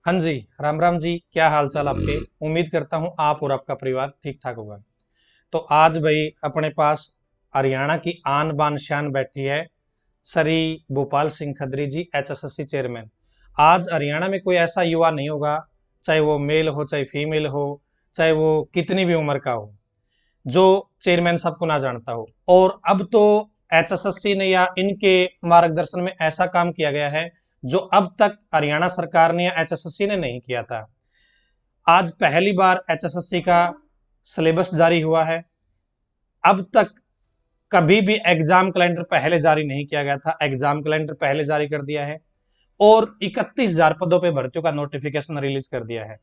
हाँ जी, राम राम जी। क्या हाल चाल आपके? उम्मीद करता हूँ आप और आपका परिवार ठीक ठाक होगा। तो आज भाई अपने पास हरियाणा की आन बान शान बैठी है, श्री भूपाल सिंह खत्री जी, एचएसएससी चेयरमैन। आज हरियाणा में कोई ऐसा युवा नहीं होगा, चाहे वो मेल हो चाहे फीमेल हो, चाहे वो कितनी भी उम्र का हो, जो चेयरमैन साहब को ना जानता हो। और अब तो एचएसएससी ने या इनके मार्गदर्शन में ऐसा काम किया गया है जो अब तक हरियाणा सरकार ने या एचएसएससी ने नहीं किया था। आज पहली बार एचएसएससी का सिलेबस जारी हुआ है। अब तक कभी भी एग्जाम कैलेंडर पहले जारी नहीं किया गया था, एग्जाम कैलेंडर पहले जारी कर दिया है और 31,000 पदों पे भर्तियों का नोटिफिकेशन रिलीज कर दिया है।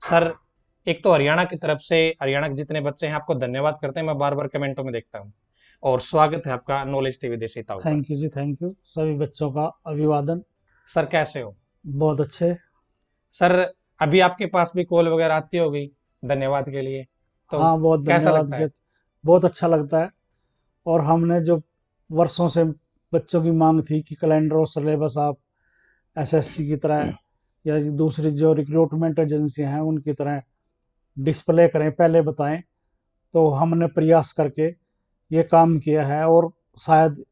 सर, एक तो हरियाणा की तरफ से, हरियाणा के जितने बच्चे हैं आपको धन्यवाद करते हैं, मैं बार बार कमेंटों में देखता हूँ। और स्वागत है आपका नॉलेज टीवी देसीताओं पर। Thank you ji, thank you. सभी बच्चों का अभिवादन। सर कैसे हो? बहुत अच्छे। सर, अभी आपके पास भी कॉल वगैरह आती होगी धन्यवाद के लिए, तो हाँ, बहुत कैसा धन्यवाद लगता के। है? बहुत अच्छा लगता है। और हमने जो वर्षों से बच्चों की मांग थी कि कैलेंडर और सिलेबस आप एसएससी की तरह या दूसरी जो रिक्रूटमेंट एजेंसियां हैं उनकी तरह डिस्प्ले करें, पहले बताएं, तो हमने प्रयास करके ये काम किया है। और शायद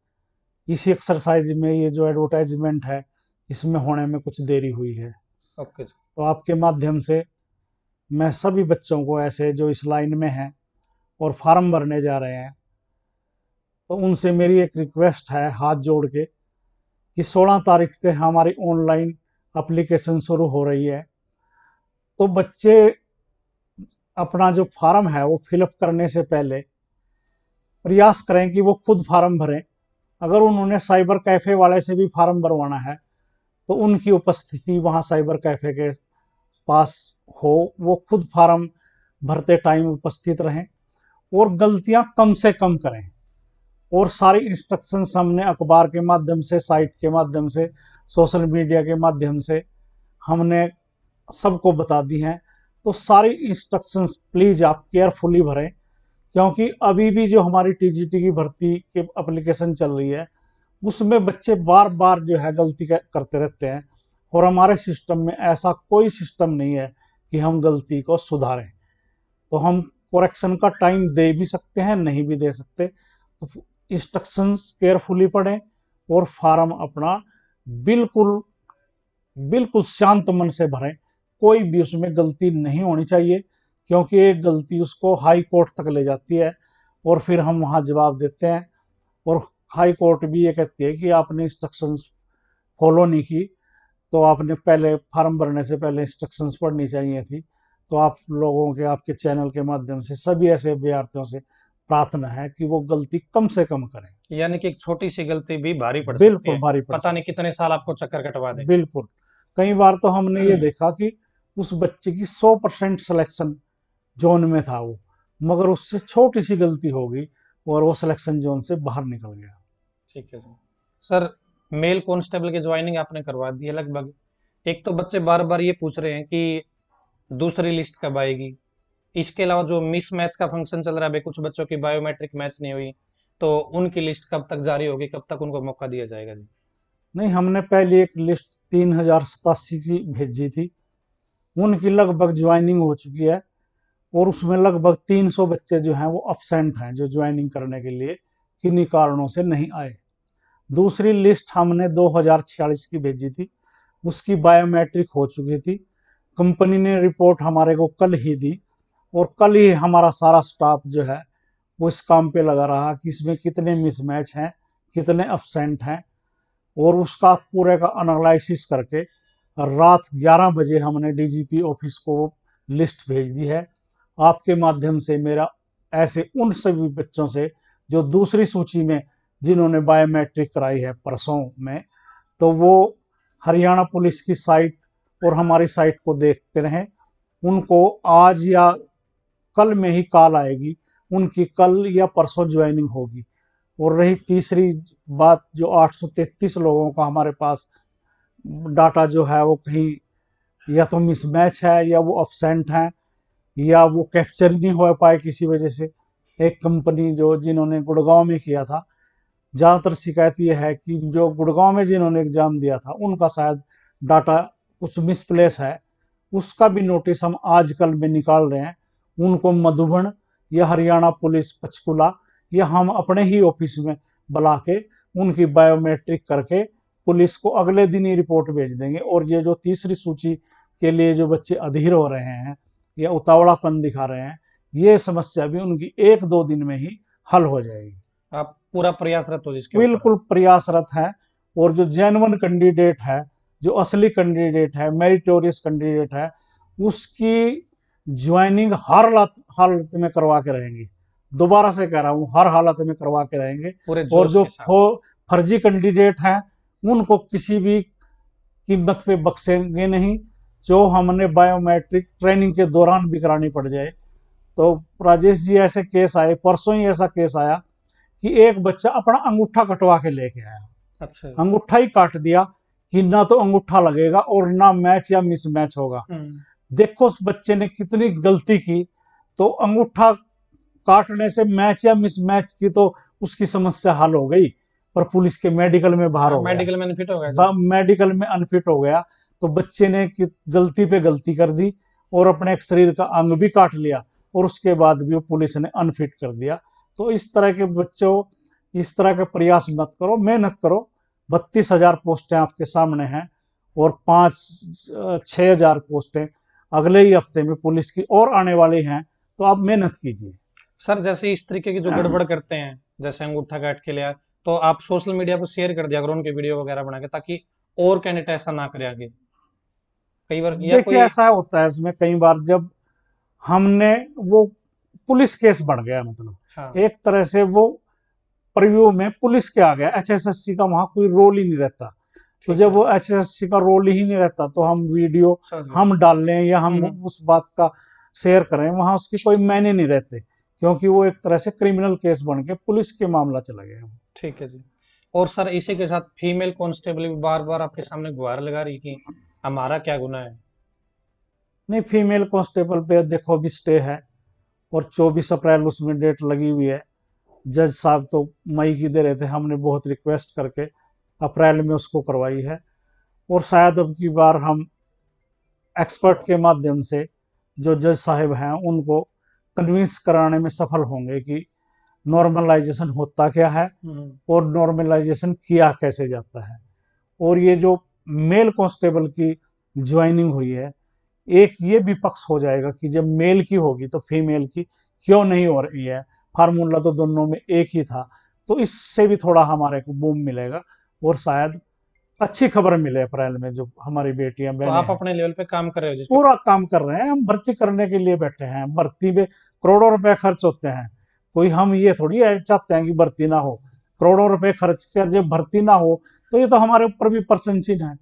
इसी एक्सरसाइज में ये जो एडवर्टाइजमेंट है इसमें होने में कुछ देरी हुई है। ओके जी। तो आपके माध्यम से मैं सभी बच्चों को, ऐसे जो इस लाइन में हैं और फार्म भरने जा रहे हैं, तो उनसे मेरी एक रिक्वेस्ट है हाथ जोड़ के कि 16 तारीख से हमारी ऑनलाइन एप्लीकेशन शुरू हो रही है। तो बच्चे अपना जो फार्म है वो फिलअप करने से पहले प्रयास करें कि वो खुद फार्म भरें। अगर उन्होंने साइबर कैफे वाले से भी फार्म भरवाना है तो उनकी उपस्थिति वहाँ साइबर कैफे के पास हो, वो खुद फार्म भरते टाइम उपस्थित रहें और गलतियां कम से कम करें। और सारी इंस्ट्रक्शंस हमने अखबार के माध्यम से, साइट के माध्यम से, सोशल मीडिया के माध्यम से हमने सबको बता दी हैं। तो सारी इंस्ट्रक्शंस प्लीज आप केयरफुली भरें, क्योंकि अभी भी जो हमारी टीजीटी की भर्ती की एप्लीकेशन चल रही है उसमें बच्चे बार बार जो है गलती करते रहते हैं। और हमारे सिस्टम में ऐसा कोई सिस्टम नहीं है कि हम गलती को सुधारें। तो हम करेक्शन का टाइम दे भी सकते हैं, नहीं भी दे सकते। तो इंस्ट्रक्शंस केयरफुली पढ़ें और फार्म अपना बिल्कुल बिल्कुल शांत मन से भरें। कोई भी उसमें गलती नहीं होनी चाहिए, क्योंकि एक गलती उसको हाई कोर्ट तक ले जाती है और फिर हम वहाँ जवाब देते हैं। और हाई कोर्ट भी ये कहती है कि आपने इंस्ट्रक्शंस फॉलो नहीं की, तो आपने पहले फार्म भरने से पहले इंस्ट्रक्शंस पढ़नी चाहिए थी। तो आप लोगों के, आपके चैनल के माध्यम से सभी ऐसे अभ्यर्थियों से प्रार्थना है कि वो गलती कम से कम करें। यानी कि एक छोटी सी गलती भी भारी पड़ सकती बिल्कुल है, भारी पड़ पता नहीं सकती कितने साल आपको चक्कर कटवा दे। है। बिल्कुल। कई बार तो हमने ये देखा कि उस बच्चे की 100% सिलेक्शन जोन में था वो, मगर उससे छोटी सी गलती हो गई और वो सिलेक्शन जोन से बाहर निकल गया। ठीक है जी। सर, मेल कांस्टेबल की ज्वाइनिंग आपने करवा दी है लगभग। एक तो बच्चे बार बार ये पूछ रहे हैं कि दूसरी लिस्ट कब आएगी। इसके अलावा जो मिस मैच का फंक्शन चल रहा है, भाई कुछ बच्चों की बायोमेट्रिक मैच नहीं हुई, तो उनकी लिस्ट कब तक जारी होगी, कब तक उनको मौका दिया जाएगा जी? नहीं, हमने पहले एक लिस्ट 3087 की भेजी थी, उनकी लगभग ज्वाइनिंग हो चुकी है। और उसमें लगभग 300 बच्चे जो हैं वो अपसेंट हैं, जो ज्वाइनिंग करने के लिए किन्हीं कारणों से नहीं आए। दूसरी लिस्ट हमने 2046 की भेजी थी, उसकी बायोमेट्रिक हो चुकी थी। कंपनी ने रिपोर्ट हमारे को कल ही दी और कल ही हमारा सारा स्टाफ जो है वो इस काम पे लगा रहा कि इसमें कितने मिसमैच हैं, कितने अपसेंट हैं। और उसका पूरे का एनालिसिस करके रात 11 बजे हमने डीजीपी ऑफिस को लिस्ट भेज दी है। आपके माध्यम से मेरा ऐसे उन सभी बच्चों से जो दूसरी सूची में, जिन्होंने बायोमेट्रिक कराई है परसों में, तो वो हरियाणा पुलिस की साइट और हमारी साइट को देखते रहें। उनको आज या कल में ही कॉल आएगी, उनकी कल या परसों ज्वाइनिंग होगी। और रही तीसरी बात, जो 833 लोगों का हमारे पास डाटा जो है वो कहीं या तो मिसमैच है या वो अपसेंट है या वो कैप्चर नहीं हो पाए किसी वजह से। एक कंपनी जो जिन्होंने गुड़गांव में किया था, ज़्यादातर शिकायत ये है कि जो गुड़गांव में जिन्होंने एग्जाम दिया था उनका शायद डाटा कुछ मिसप्लेस है, उसका भी नोटिस हम आजकल में निकाल रहे हैं। उनको मधुबन या हरियाणा पुलिस पंचकुला या हम अपने ही ऑफिस में बुला के उनकी बायोमेट्रिक करके पुलिस को अगले दिन ही रिपोर्ट भेज देंगे। और ये जो तीसरी सूची के लिए जो बच्चे अधीर हो रहे हैं या उतावलापन दिखा रहे हैं, ये समस्या भी उनकी 1-2 दिन में ही हल हो जाएगी। आप पूरा प्रयासरत हो जिसके ऊपर। बिल्कुल प्रयासरत है। और जो जेन्युइन कैंडिडेट है, जो असली कैंडिडेट है, मेरिटोरियस कैंडिडेट है, उसकी ज्वाइनिंग हर हालत में करवा के रहेंगे। दोबारा से कह रहा हूँ, हर हालत में करवा के रहेंगे। पूरे और जोश जो के साथ। फर्जी कैंडिडेट हैं उनको किसी भी कीमत पे बख्शेंगे नहीं। जो हमने बायोमेट्रिक ट्रेनिंग के दौरान भी करानी पड़ जाए। तो राजेश जी, ऐसे केस आए, परसों ही ऐसा केस आया कि एक बच्चा अपना अंगूठा कटवा के लेके आया। अच्छा। अंगूठा ही काट दिया कि ना तो अंगूठा लगेगा और ना मैच या मिसमैच होगा। देखो उस बच्चे ने कितनी गलती की। तो अंगूठा काटने से मैच या मिसमैच की तो उसकी समस्या हल हो गई, पर पुलिस के मेडिकल में बाहर हो गया, मेडिकल में अनफिट हो गया। मेडिकल में अनफिट हो गया। तो बच्चे ने गलती पे गलती कर दी और अपने एक शरीर का अंग भी काट लिया और उसके बाद भी पुलिस ने अनफिट कर दिया। तो इस तरह के बच्चों, इस तरह के प्रयास मत करो, मेहनत करो। 32,000 पोस्टें आपके सामने हैं और 5-6 हजार पोस्टें अगले ही हफ्ते में पुलिस की और आने वाली हैं। तो आप मेहनत कीजिए। सर जैसे इस तरीके की जो गड़बड़ करते हैं, जैसे अंगूठा काट के लिया, तो आप सोशल मीडिया पर शेयर कर दिया करो उनके वीडियो वगैरह बना के, ताकि और कैंडिडेट ऐसा ना करे आगे। कई बार या देखिए कोई। ऐसा होता है इसमें, कई बार जब हमने वो पुलिस केस बढ़ गया, मतलब हाँ। एक तरह से वो प्रीव्यू में पुलिस के आ गया, एचएसएससी का वहां कोई रोल ही नहीं रहता। तो जब वो एचएसएससी का रोल ही नहीं रहता तो हम वीडियो हम डाल लें या हम उस बात का शेयर करें, वहां उसकी कोई मायने नहीं रहते, क्योंकि वो एक तरह से क्रिमिनल केस बन के पुलिस के मामला चला गया। ठीक है जी। और सर इसी के साथ फीमेल कांस्टेबल भी बार बार आपके सामने गुहार लगा रही कि हमारा क्या गुनाह है। नहीं, फीमेल कांस्टेबल पे देखो अभी स्टे है और 24 अप्रैल उसमें डेट लगी हुई है। जज साहब तो मई की दे रहे थे, हमने बहुत रिक्वेस्ट करके अप्रैल में उसको करवाई है। और शायद अब की बार हम एक्सपर्ट के माध्यम से जो जज साहब हैं उनको कन्विंस कराने में सफल होंगे कि नॉर्मलाइजेशन होता क्या है और नॉर्मलाइजेशन किया कैसे जाता है। और ये जो मेल कांस्टेबल की ज्वाइनिंग हुई है, एक ये भी पक्ष हो जाएगा कि जब मेल की होगी तो फीमेल की क्यों नहीं हो रही है। फार्मूला तो दोनों में एक ही था। तो इससे भी थोड़ा हमारे को बूम मिलेगा और शायद अच्छी खबर मिले अप्रैल में जो हमारी बेटियां तो बहनें आप हैं। अपने लेवल पे काम कर रहे हो जिसपे। पूरा काम कर रहे हैं, हम भर्ती करने के लिए बैठे हैं। भर्ती में करोड़ों रुपए खर्च होते हैं, कोई हम ये थोड़ी चाहते हैं कि भर्ती ना हो। करोड़ों रुपए खर्च कर जब भर्ती ना हो तो ये तो हमारे ऊपर भी प्रश्न चिन्ह है।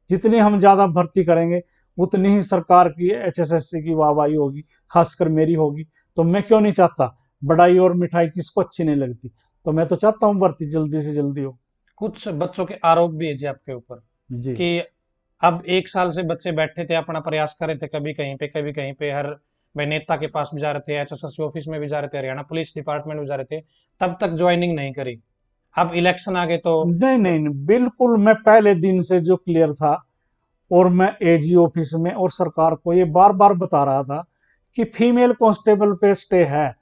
जितनी हम ज्यादा भर्ती करेंगे उतनी ही सरकार की एचएसएससी की वाहवाही होगी, खासकर मेरी होगी। तो मैं क्यों नहीं चाहता, बड़ाई और मिठाई किसको अच्छी नहीं लगती। तो मैं तो चाहता हूँ भर्ती जल्दी से जल्दी हो। कुछ बच्चों के आरोप भी है जी आपके ऊपर जी। कि अब 1 साल से बच्चे बैठे थे, अपना प्रयास कर रहे थे, कभी कहीं पे कभी कहीं पे, हर भाई नेता के पास भी जा रहे थे, एचएसएससी ऑफिस में भी जा रहे थे, हरियाणा पुलिस डिपार्टमेंट में जा रहे थे, तब तक ज्वाइनिंग नहीं करी। अब इलेक्शन आ गए तो। नहीं नहीं नहीं, बिल्कुल मैं पहले दिन से जो क्लियर था और मैं एजी ऑफिस में और सरकार को ये बार बार बता रहा था कि फीमेल कांस्टेबल पे स्टे है,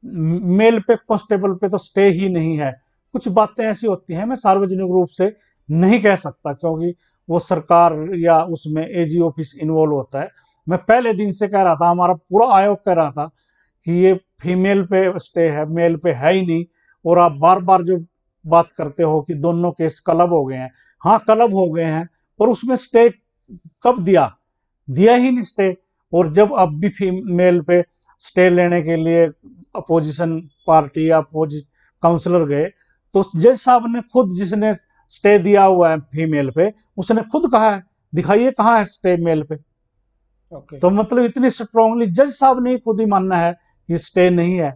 मेल पे कांस्टेबल पे तो स्टे ही नहीं है। कुछ बातें ऐसी होती हैं मैं सार्वजनिक रूप से नहीं कह सकता क्योंकि वो सरकार या उसमें एजी ऑफिस इन्वॉल्व होता है। मैं पहले दिन से कह रहा था, हमारा पूरा आयोग कह रहा था कि ये फीमेल पे स्टे है, मेल पे है ही नहीं। और आप बार बार जो बात करते हो कि दोनों केस क्लब हो गए हैं, हाँ क्लब हो गए हैं, पर उसमें स्टे कब दिया, दिया ही नहीं स्टे। और जब अब भी फीमेल पे स्टे लेने के लिए अपोजिशन पार्टी या काउंसलर गए तो जज साहब ने खुद, जिसने स्टे दिया हुआ है फीमेल पे, उसने खुद कहा है दिखाइए कहाँ है स्टे मेल पे। तो मतलब इतनी स्ट्रांगली जज साहब ने खुद ही मानना है कि स्टे नहीं है।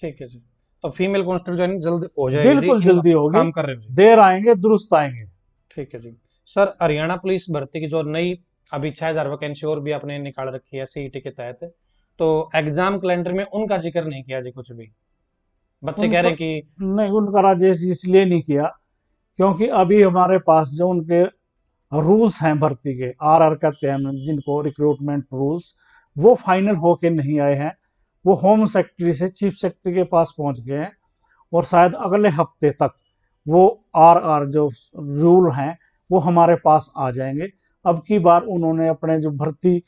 ठीक है जी। तो फीमेल कांस्टेबल ज्वाइनिंग जल्द हो जाएगी जी, बिल्कुल जल्दी होगी, काम कर रहे हो जी। देर आएंगे दुरुस्त आएंगे। ठीक है जी। सर हरियाणा पुलिस भर्ती की जो नई अभी 6,000 वैकेंसी और भी आपने निकाल रखी है सीईटी के तहत, तो एग्जाम कैलेंडर में उनका जिक्र नहीं किया जी कुछ भी। बच्चे कह रहे हैं कि नहीं, उनका राजेश इसलिए नहीं किया क्योंकि अभी हमारे पास जो उनके रूल्स हैं भर्ती के, आरआर कहते हैं हम जिनको, रिक्रूटमेंट रूल्स, वो फाइनल होके नहीं आए हैं। वो होम सेक्रेटरी से चीफ सेक्रेटरी के पास पहुंच गए हैं और शायद अगले हफ्ते तक वो आरआर जो रूल हैं वो हमारे पास आ जाएंगे। अब की बार उन्होंने अपने जो भर्ती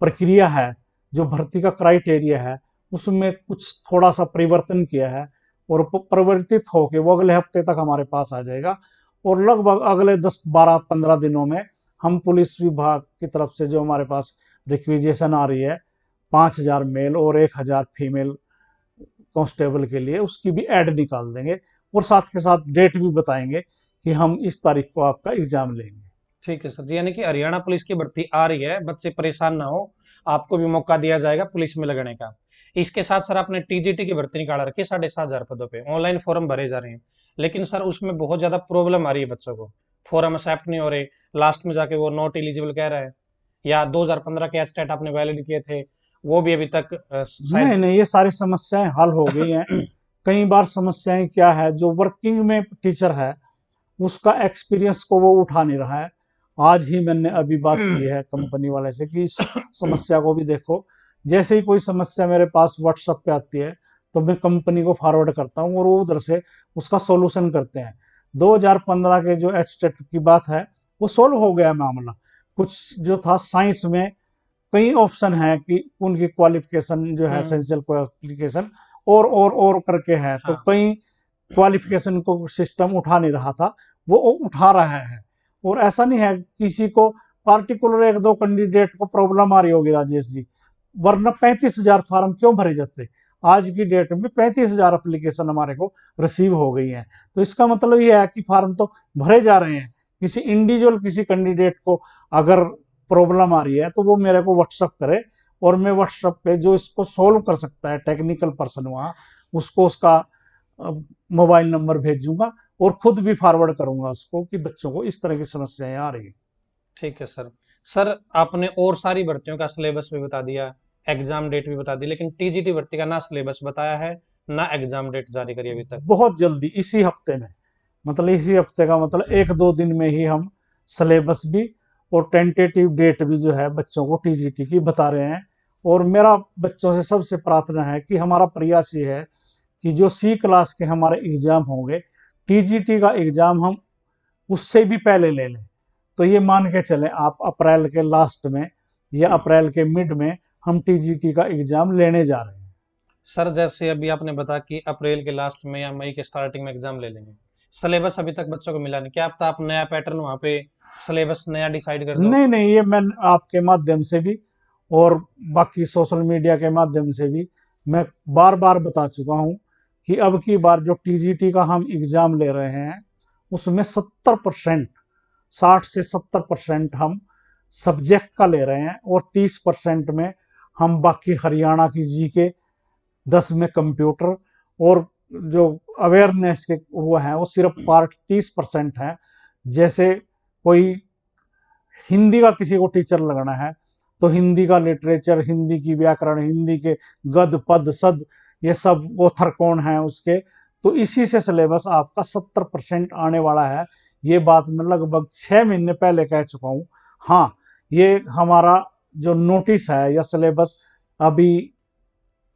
प्रक्रिया है, जो भर्ती का क्राइटेरिया है, उसमें कुछ थोड़ा सा परिवर्तन किया है और परिवर्तित होके वो अगले हफ्ते तक हमारे पास आ जाएगा। और लगभग अगले 10, 12, 15 दिनों में हम पुलिस विभाग की तरफ से जो हमारे पास रिक्विजिशन आ रही है 5,000 मेल और 1,000 फीमेल कांस्टेबल के लिए, उसकी भी ऐड निकाल देंगे और साथ के साथ डेट भी बताएंगे कि हम इस तारीख को आपका एग्जाम लेंगे। ठीक है सर जी, यानी कि हरियाणा पुलिस की भर्ती आ रही है, बच्चे परेशान ना हो, आपको भी मौका दिया जाएगा पुलिस में लगने का। इसके साथ सर आपने टीजीटी की भर्ती निकाल रखी है 7,500 पदों पे, ऑनलाइन फॉर्म भरे जा रहे हैं, लेकिन सर उसमें बहुत ज्यादा प्रॉब्लम आ रही है बच्चों को, फॉर्म एक्सेप्ट नहीं हो रहे, लास्ट में जाके वो नॉट एलिजिबल कह रहा है, या 2015 के एचटेट आपने वैलिड किए थे वो भी अभी तक नहीं शायद। नहीं, ये सारी समस्याएं हल हो गई हैं। कई बार समस्याएं क्या है, जो वर्किंग में टीचर है उसका एक्सपीरियंस को वो उठा नहीं रहा है। आज ही मैंने अभी बात की है कंपनी वाले से कि इस समस्या को भी देखो। जैसे ही कोई समस्या मेरे पास व्हाट्सएप पे आती है तो मैं कंपनी को फॉरवर्ड करता हूँ और वो उधर से उसका सॉल्यूशन करते हैं। 2015 के जो एचटेट की बात है वो सोल्व हो गया मामला। कुछ जो था साइंस में कई ऑप्शन है कि उनकी क्वालिफिकेशन जो है, हम्म। एसेंशियल क्वालिफिकेशन और करके है, तो हाँ। कई क्वालिफिकेशन को सिस्टम उठा नहीं रहा था, वो उठा रहा है। और ऐसा नहीं है किसी को पार्टिकुलर एक दो कैंडिडेट को प्रॉब्लम आ रही होगी राजेश जी, वरना 35,000 फार्म क्यों भरे जाते। आज की डेट में 35,000 एप्लीकेशन हमारे को रिसीव हो गई है। तो इसका मतलब ये है कि फार्म तो भरे जा रहे हैं। किसी इंडिविजुअल किसी कैंडिडेट को अगर प्रॉब्लम आ रही है तो वो मेरे को व्हाट्सअप करे और मैं व्हाट्सएप पे जो इसको सोल्व कर सकता है टेक्निकल पर्सन वहाँ, उसको उसका मोबाइल नंबर भेजूंगा और खुद भी फॉरवर्ड करूंगा उसको कि बच्चों को इस तरह की समस्याएं आ रही है। ठीक है सर। सर आपने और सारी भर्तियों का सिलेबस भी बता दिया, एग्जाम डेट भी बता दी, लेकिन टीजीटी भर्ती का ना सिलेबस बताया है, ना एग्जाम डेट जारी करी अभी तक। बहुत जल्दी इसी हफ्ते में, मतलब इसी हफ्ते का मतलब 1-2 दिन में ही हम सिलेबस भी और टेंटेटिव डेट भी जो है बच्चों को टीजीटी की बता रहे हैं। और मेरा बच्चों से सबसे प्रार्थना है कि हमारा प्रयास ये है कि जो सी क्लास के हमारे एग्जाम होंगे, टीजीटी का एग्जाम हम उससे भी पहले ले लें। तो ये मान के चलें आप अप्रैल के लास्ट में या अप्रैल के मिड में हम टीजीटी का एग्जाम लेने जा रहे हैं। सर जैसे अभी आपने बताया कि अप्रैल के लास्ट में या मई के स्टार्टिंग में एग्जाम ले लेंगे, सिलेबस अभी तक बच्चों को मिला नहीं, क्या पता आप नया पैटर्न वहाँ पे सिलेबस नया डिसाइड कर दो। नहीं नहीं, ये मैं आपके माध्यम से भी और बाकी सोशल मीडिया के माध्यम से भी मैं बार बार बता चुका हूँ कि अब की बार जो टीजीटी का हम एग्जाम ले रहे हैं उसमें 70%, 60 से 70% हम सब्जेक्ट का ले रहे हैं और 30% में हम बाकी हरियाणा की जीके, 10 में कंप्यूटर और जो अवेयरनेस के वो है वो सिर्फ पार्ट 30% है। जैसे कोई हिंदी का किसी को टीचर लगना है तो हिंदी का लिटरेचर, हिंदी की व्याकरण, हिंदी के गद पद सद, ये सब ऑथर कौन है उसके, तो इसी से सिलेबस आपका 70% आने वाला है। ये बात मैं लगभग 6 महीने पहले कह चुका हूँ। हाँ, ये हमारा जो नोटिस है या सिलेबस अभी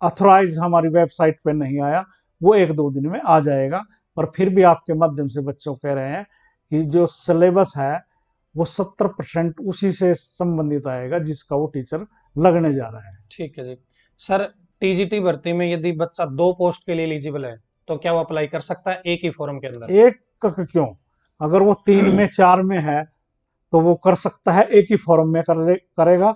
अथोराइज हमारी वेबसाइट पे नहीं आया, वो 1-2 दिन में आ जाएगा। पर फिर भी आपके माध्यम से बच्चों कह रहे हैं कि जो सिलेबस है वो 70% उसी से संबंधित आएगा जिसका वो टीचर लगने जा रहा है। ठीक है जी। सर टीजीटी भर्ती में यदि बच्चा दो पोस्ट के लिए एलिजिबल है, तो क्या वो अप्लाई कर सकता है एक ही फॉर्म के अंदर? एक क्यों, अगर वो 3 में 4 में है तो वो कर सकता है, एक ही फॉर्म में करेगा।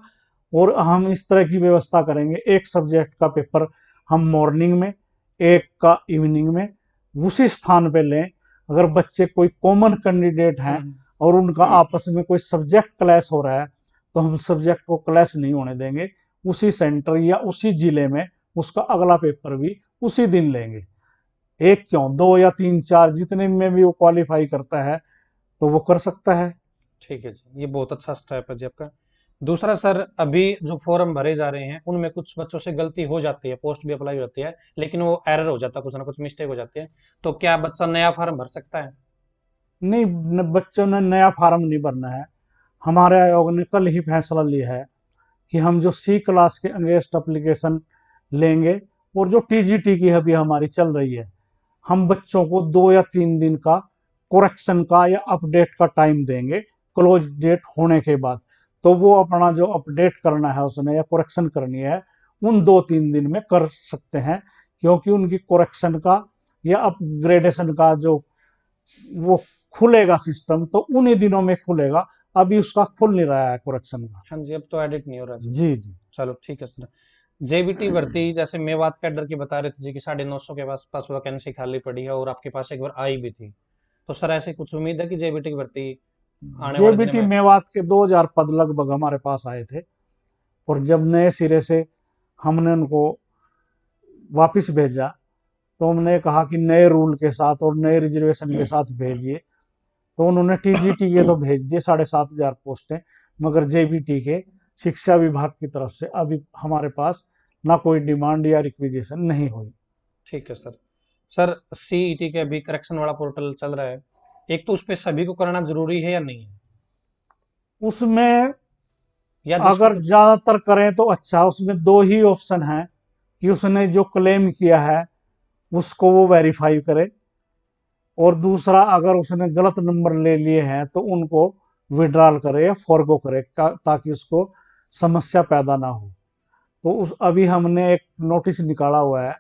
और हम इस तरह की व्यवस्था करेंगे, एक सब्जेक्ट का पेपर हम मॉर्निंग में, एक का इवनिंग में उसी स्थान पे लें। अगर बच्चे कोई कॉमन कैंडिडेट हैं और उनका आपस में कोई सब्जेक्ट क्लैश हो रहा है तो हम सब्जेक्ट को क्लैश नहीं होने देंगे, उसी सेंटर या उसी जिले में उसका अगला पेपर भी उसी दिन लेंगे। एक क्यों, 2 या 3 4 जितने में भी वो क्वालिफाई करता है तो वो कर सकता है। ठीक है जी, ये बहुत अच्छा स्टेप है जी आपका। दूसरा सर, अभी जो फॉर्म भरे जा रहे हैं उनमें कुछ बच्चों से गलती हो जाती है, पोस्ट भी अप्लाई हो जाती है, लेकिन वो एरर हो जाता है, कुछ ना कुछ मिस्टेक हो जाती है, तो क्या बच्चा नया फॉर्म भर सकता है? नहीं, बच्चों ने नया फार्म नहीं भरना है। हमारे आयोग ने कल ही फैसला लिया है कि हम जो सी क्लास के अगेंस्ट एप्लीकेशन लेंगे और जो टीजीटी की अभी हमारी चल रही है, हम बच्चों को 2 या 3 दिन का कोरेक्शन का या अपडेट का टाइम देंगे क्लोज डेट होने के बाद। तो वो अपना जो अपडेट करना है उसने या कोरेक्शन करनी है, उन 2-3 दिन में कर सकते हैं, क्योंकि उनकी कोरेक्शन का या अपग्रेडेशन का जो वो खुलेगा सिस्टम, तो उन्हीं दिनों में खुलेगा। अभी उसका खुल नहीं रहा है कोरेक्शन का। हाँ जी, अब तो एडिट नहीं हो रहा जी। जी जी। चलो ठीक है सर। जेबीटी भर्ती जैसे मेवात कैडर की बता रहे थे जी कि 950 के पास वैकेंसी खाली पड़ी है और आपके पास एक बार आई भी थी, तो सर ऐसे कुछ उम्मीद है कि जेबीटी की भर्ती आने वाले दिनों जेबीटी में? मेवात के 2000 पद लगभग हमारे पास आए थे, और जब नए सिरे से हमने उनको वापस भेजा, तो हमने कहा कि नए रूल के साथ और नए रिजर्वेशन के साथ भेजिए। तो उन्होंने टीजीटी के तो भेज दिए 7500 पोस्टें, मगर जेबीटी के शिक्षा विभाग की तरफ से अभी हमारे पास ना कोई डिमांड या रिक्विजिशन नहीं हुई। ठीक है सर। सर सीईटी के अभी करेक्शन वाला पोर्टल चल रहा है, एक तो उस पे सभी को करना जरूरी है या नहीं है, उसमें या जिसको अगर ज्यादातर करें तो अच्छा। उसमें दो ही ऑप्शन है कि उसने जो क्लेम किया है उसको वो वेरीफाई करे, और दूसरा अगर उसने गलत नंबर ले लिए हैं तो उनको विड्रॉल करे या फॉरगो करे, ताकि उसको समस्या पैदा ना हो। तो उस अभी हमने एक नोटिस निकाला हुआ है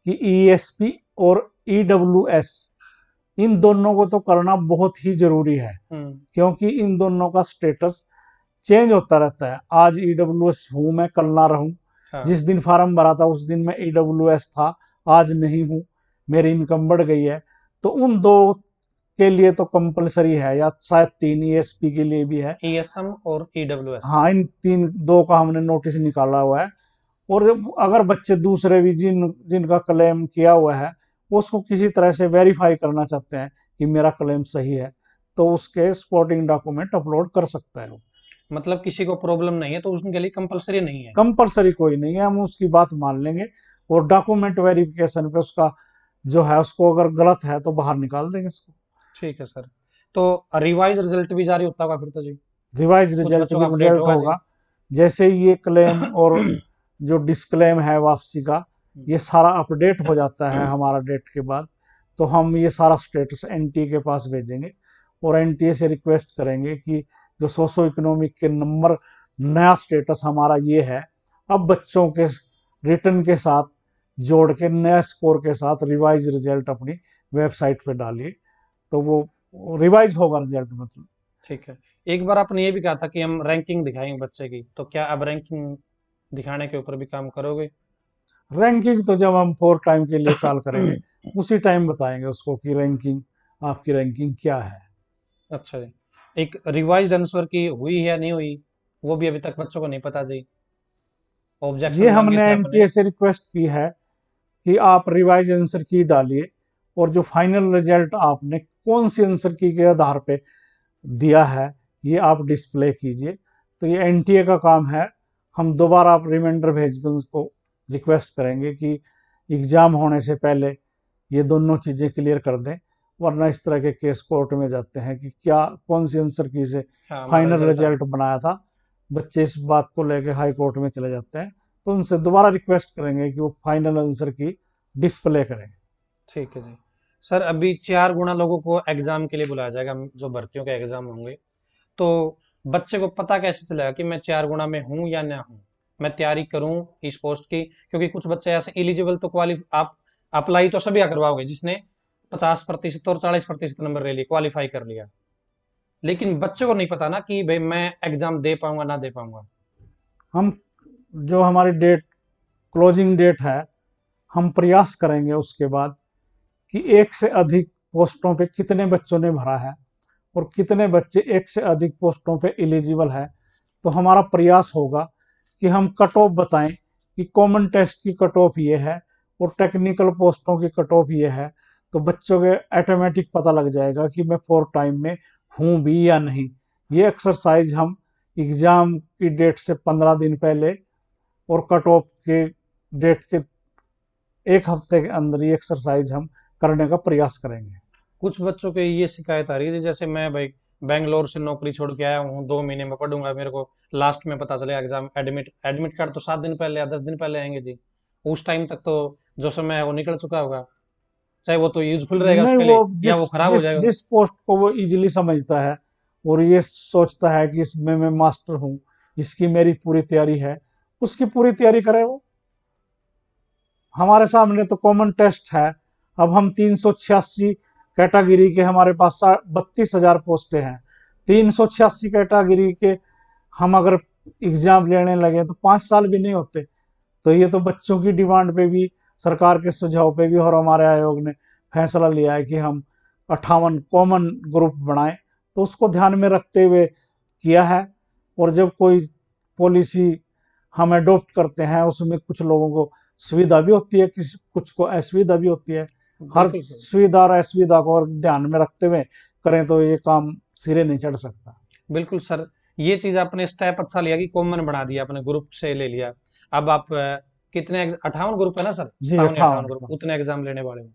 कि ईएसपी और ईडब्ल्यूएस, इन दोनों को तो करना बहुत ही जरूरी है, क्योंकि इन दोनों का स्टेटस चेंज होता रहता है। आज ईडब्ल्यूएस हूं मैं, कल ना रहूं। हाँ। जिस दिन फार्म भरा था उस दिन मैं ईडब्ल्यूएस था, आज नहीं हूं, मेरी इनकम बढ़ गई है। तो उन दो के लिए तो कंपलसरी है, या शायद 3 ईएसपी के लिए भी है। ईएसएम और ईडब्ल्यूएस। हाँ, इन तीन दो का हमने नोटिस निकाला हुआ है। और अगर बच्चे दूसरे भी जिनका क्लेम किया हुआ है, वो उसको किसी तरह से वेरीफाई करना चाहते हैं कि मेरा क्लेम सही है, तो उसके सपोर्टिंग डॉक्यूमेंट अपलोड कर सकता है वो। मतलब किसी को प्रॉब्लम नहीं है तो उनके लिए कंपलसरी नहीं है? कंपलसरी कोई नहीं है, हम उसकी बात मान लेंगे, और डॉक्यूमेंट वेरिफिकेशन पे उसका जो है, उसको अगर गलत है तो बाहर निकाल देंगे उसको। ठीक है सर। तो रिवाइज रिजल्ट भी जारी होता होगा फिर तो जी? रिवाइज कुछ रिजल्ट बच्चों भी का अपडेट रिजल्ट होगा जी? होगा। जैसे ये क्लेम और जो डिस्क्लेम है वापसी का, ये सारा अपडेट हो जाता है हमारा डेट के बाद, तो हम ये सारा स्टेटस एनटीए के पास भेजेंगे, और एनटीए से रिक्वेस्ट करेंगे कि जो सोशो इकोनॉमिक के नंबर, नया स्टेटस हमारा ये है, अब बच्चों के रिटर्न के साथ जोड़ के नया स्कोर के साथ रिवाइज रिजल्ट अपनी वेबसाइट पे डालिए, तो वो रिवाइज होगा रिजल्ट मतलब। ठीक है। एक बार आपने ये भी कहा था कि हम रैंकिंग दिखाएंगे बच्चे की, तो क्या अब रैंकिंग दिखाने के ऊपर भी काम करोगे? रैंकिंग तो जब हम 4 टाइम के लिए कॉल करेंगे उसी टाइम बताएंगे उसको कि रैंकिंग, आपकी रैंकिंग क्या है। अच्छा जी। एक रिवाइज्ड आंसर की हुई है या नहीं हुई, वो भी अभी तक बच्चों को नहीं पता जी। ये ऑब्जेक्शन मांगे हमने थे आपने। एनटीए से रिक्वेस्ट की है कि आप रिवाइज आंसर की डालिए, और जो फाइनल रिजल्ट आपने कौन सी आंसर की के आधार पे दिया है, ये आप डिस्प्ले कीजिए। तो ये एनटीए का काम है। हम दोबारा आप रिमाइंडर भेज के उसको रिक्वेस्ट करेंगे कि एग्जाम होने से पहले ये दोनों चीज़ें क्लियर कर दें, वरना इस तरह के केस कोर्ट में जाते हैं कि क्या कौन सी आंसर की से हाँ, हमारा फाइनल रिजल्ट रिजल्ट बनाया था। बच्चे इस बात को लेके हाई कोर्ट में चले जाते हैं, तो उनसे दोबारा रिक्वेस्ट करेंगे कि वो फाइनल आंसर की डिस्प्ले करें। ठीक है जी। सर अभी 4 गुना लोगों को एग्जाम के लिए बुलाया जाएगा, जो भर्तियों के एग्जाम होंगे, तो बच्चे को पता कैसे चलेगा कि मैं 4 गुना में हूँ या ना हूँ, मैं तैयारी करूँ इस पोस्ट की? क्योंकि कुछ बच्चे ऐसे एलिजिबल तो आप अप्लाई तो सभी करवाओगे जिसने 50% और 40% नंबर ले लिए, क्वालिफाई कर लिया, लेकिन बच्चे को नहीं पता ना कि भाई मैं एग्जाम दे पाऊंगा ना दे पाऊंगा। हम जो हमारी डेट, क्लोजिंग डेट है, हम प्रयास करेंगे उसके बाद कि एक से अधिक पोस्टों पे कितने बच्चों ने भरा है और कितने बच्चे एक से अधिक पोस्टों पे एलिजिबल है। तो हमारा प्रयास होगा कि हम कट ऑफ बताएं कि कॉमन टेस्ट की कट ऑफ ये है और टेक्निकल पोस्टों की कट ऑफ ये है, तो बच्चों के ऑटोमेटिक पता लग जाएगा कि मैं 4 टाइम में हूँ भी या नहीं। ये एक्सरसाइज हम एग्ज़ाम की डेट से 15 दिन पहले और कट ऑफ के डेट के 1 हफ्ते के अंदर ये एक्सरसाइज हम करने का प्रयास करेंगे। कुछ बच्चों के ये शिकायत आ रही है जैसे मैं भाई बेंगलोर से नौकरी छोड़ के आया हूँ, 2 महीने में पढ़ूंगा, मेरे को लास्ट में पता चलेगा एग्जाम, एडमिट कार्ड तो 7 दिन पहले या 10 दिन पहले आएंगे जी। उस टाइम तक तो जो समय है वो निकल चुका होगा, चाहे वो तो यूजफुल रहेगा नहीं, उसके वो लिए या जिस वो खराब हो जिस जाएगा। जिस पोस्ट को वो इजीली समझता है और ये सोचता है कि इसमें मैं मास्टर हूँ, इसकी मेरी पूरी तैयारी है, उसकी पूरी तैयारी करे वो। हमारे सामने तो कॉमन टेस्ट है। अब हम 386 कैटेगरी के, हमारे पास 32,000 पोस्टें हैं। 386 कैटेगरी के हम अगर एग्जाम लेने लगे तो 5 साल भी नहीं होते। तो ये तो बच्चों की डिमांड पे भी, सरकार के सुझाव पे भी और हमारे आयोग ने फैसला लिया है कि हम 58 कॉमन ग्रुप बनाएं, तो उसको ध्यान में रखते हुए किया है। और जब कोई पॉलिसी हम अडोप्ट करते हैं उसमें कुछ लोगों को सुविधा भी होती है, किसी कुछ को असुविधा भी होती है। हर बिल्कुल सर। सुविधा और असुविधा को और ध्यान में रखते हुए करें तो ये काम सिरे नहीं चढ़ सकता। बिल्कुल सर, ये चीज आपने स्टेप अच्छा लिया कि कॉमन बना दिया, आपने ग्रुप से ले लिया। अब आप कितने 58 ग्रुप है ना सर, जी, 57 या 58 58 ग्रुप का। उतने एग्जाम लेने वाले हैं।